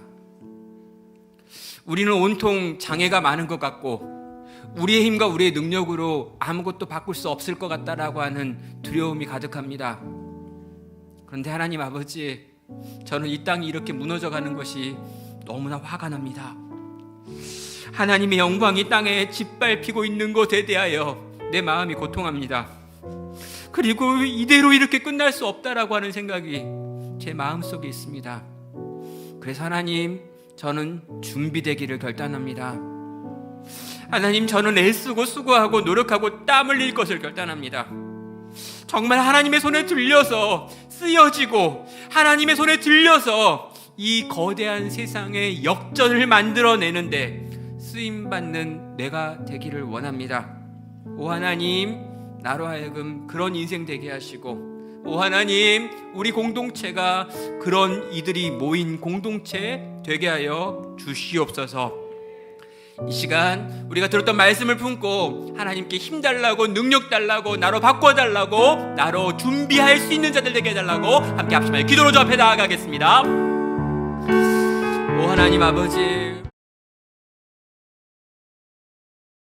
우리는 온통 장애가 많은 것 같고 우리의 힘과 우리의 능력으로 아무것도 바꿀 수 없을 것 같다라고 하는 두려움이 가득합니다. 그런데 하나님 아버지, 저는 이 땅이 이렇게 무너져가는 것이 너무나 화가 납니다. 하나님의 영광이 땅에 짓밟히고 있는 것에 대하여 내 마음이 고통합니다. 그리고 이대로 이렇게 끝날 수 없다라고 하는 생각이 제 마음속에 있습니다. 그래서 하나님, 저는 준비되기를 결단합니다. 하나님, 저는 애쓰고 수고하고 노력하고 땀 흘릴 것을 결단합니다. 정말 하나님의 손에 들려서 쓰여지고 하나님의 손에 들려서 이 거대한 세상의 역전을 만들어내는데 쓰임받는 내가 되기를 원합니다. 오 하나님, 나로 하여금 그런 인생 되게 하시고, 오 하나님, 우리 공동체가 그런 이들이 모인 공동체 되게 하여 주시옵소서. 이 시간 우리가 들었던 말씀을 품고 하나님께 힘 달라고, 능력 달라고, 나로 바꿔달라고, 나로 준비할 수 있는 자들 되게 해달라고 함께 합심하여 기도로 저 앞에 나아가겠습니다. 오 하나님 아버지,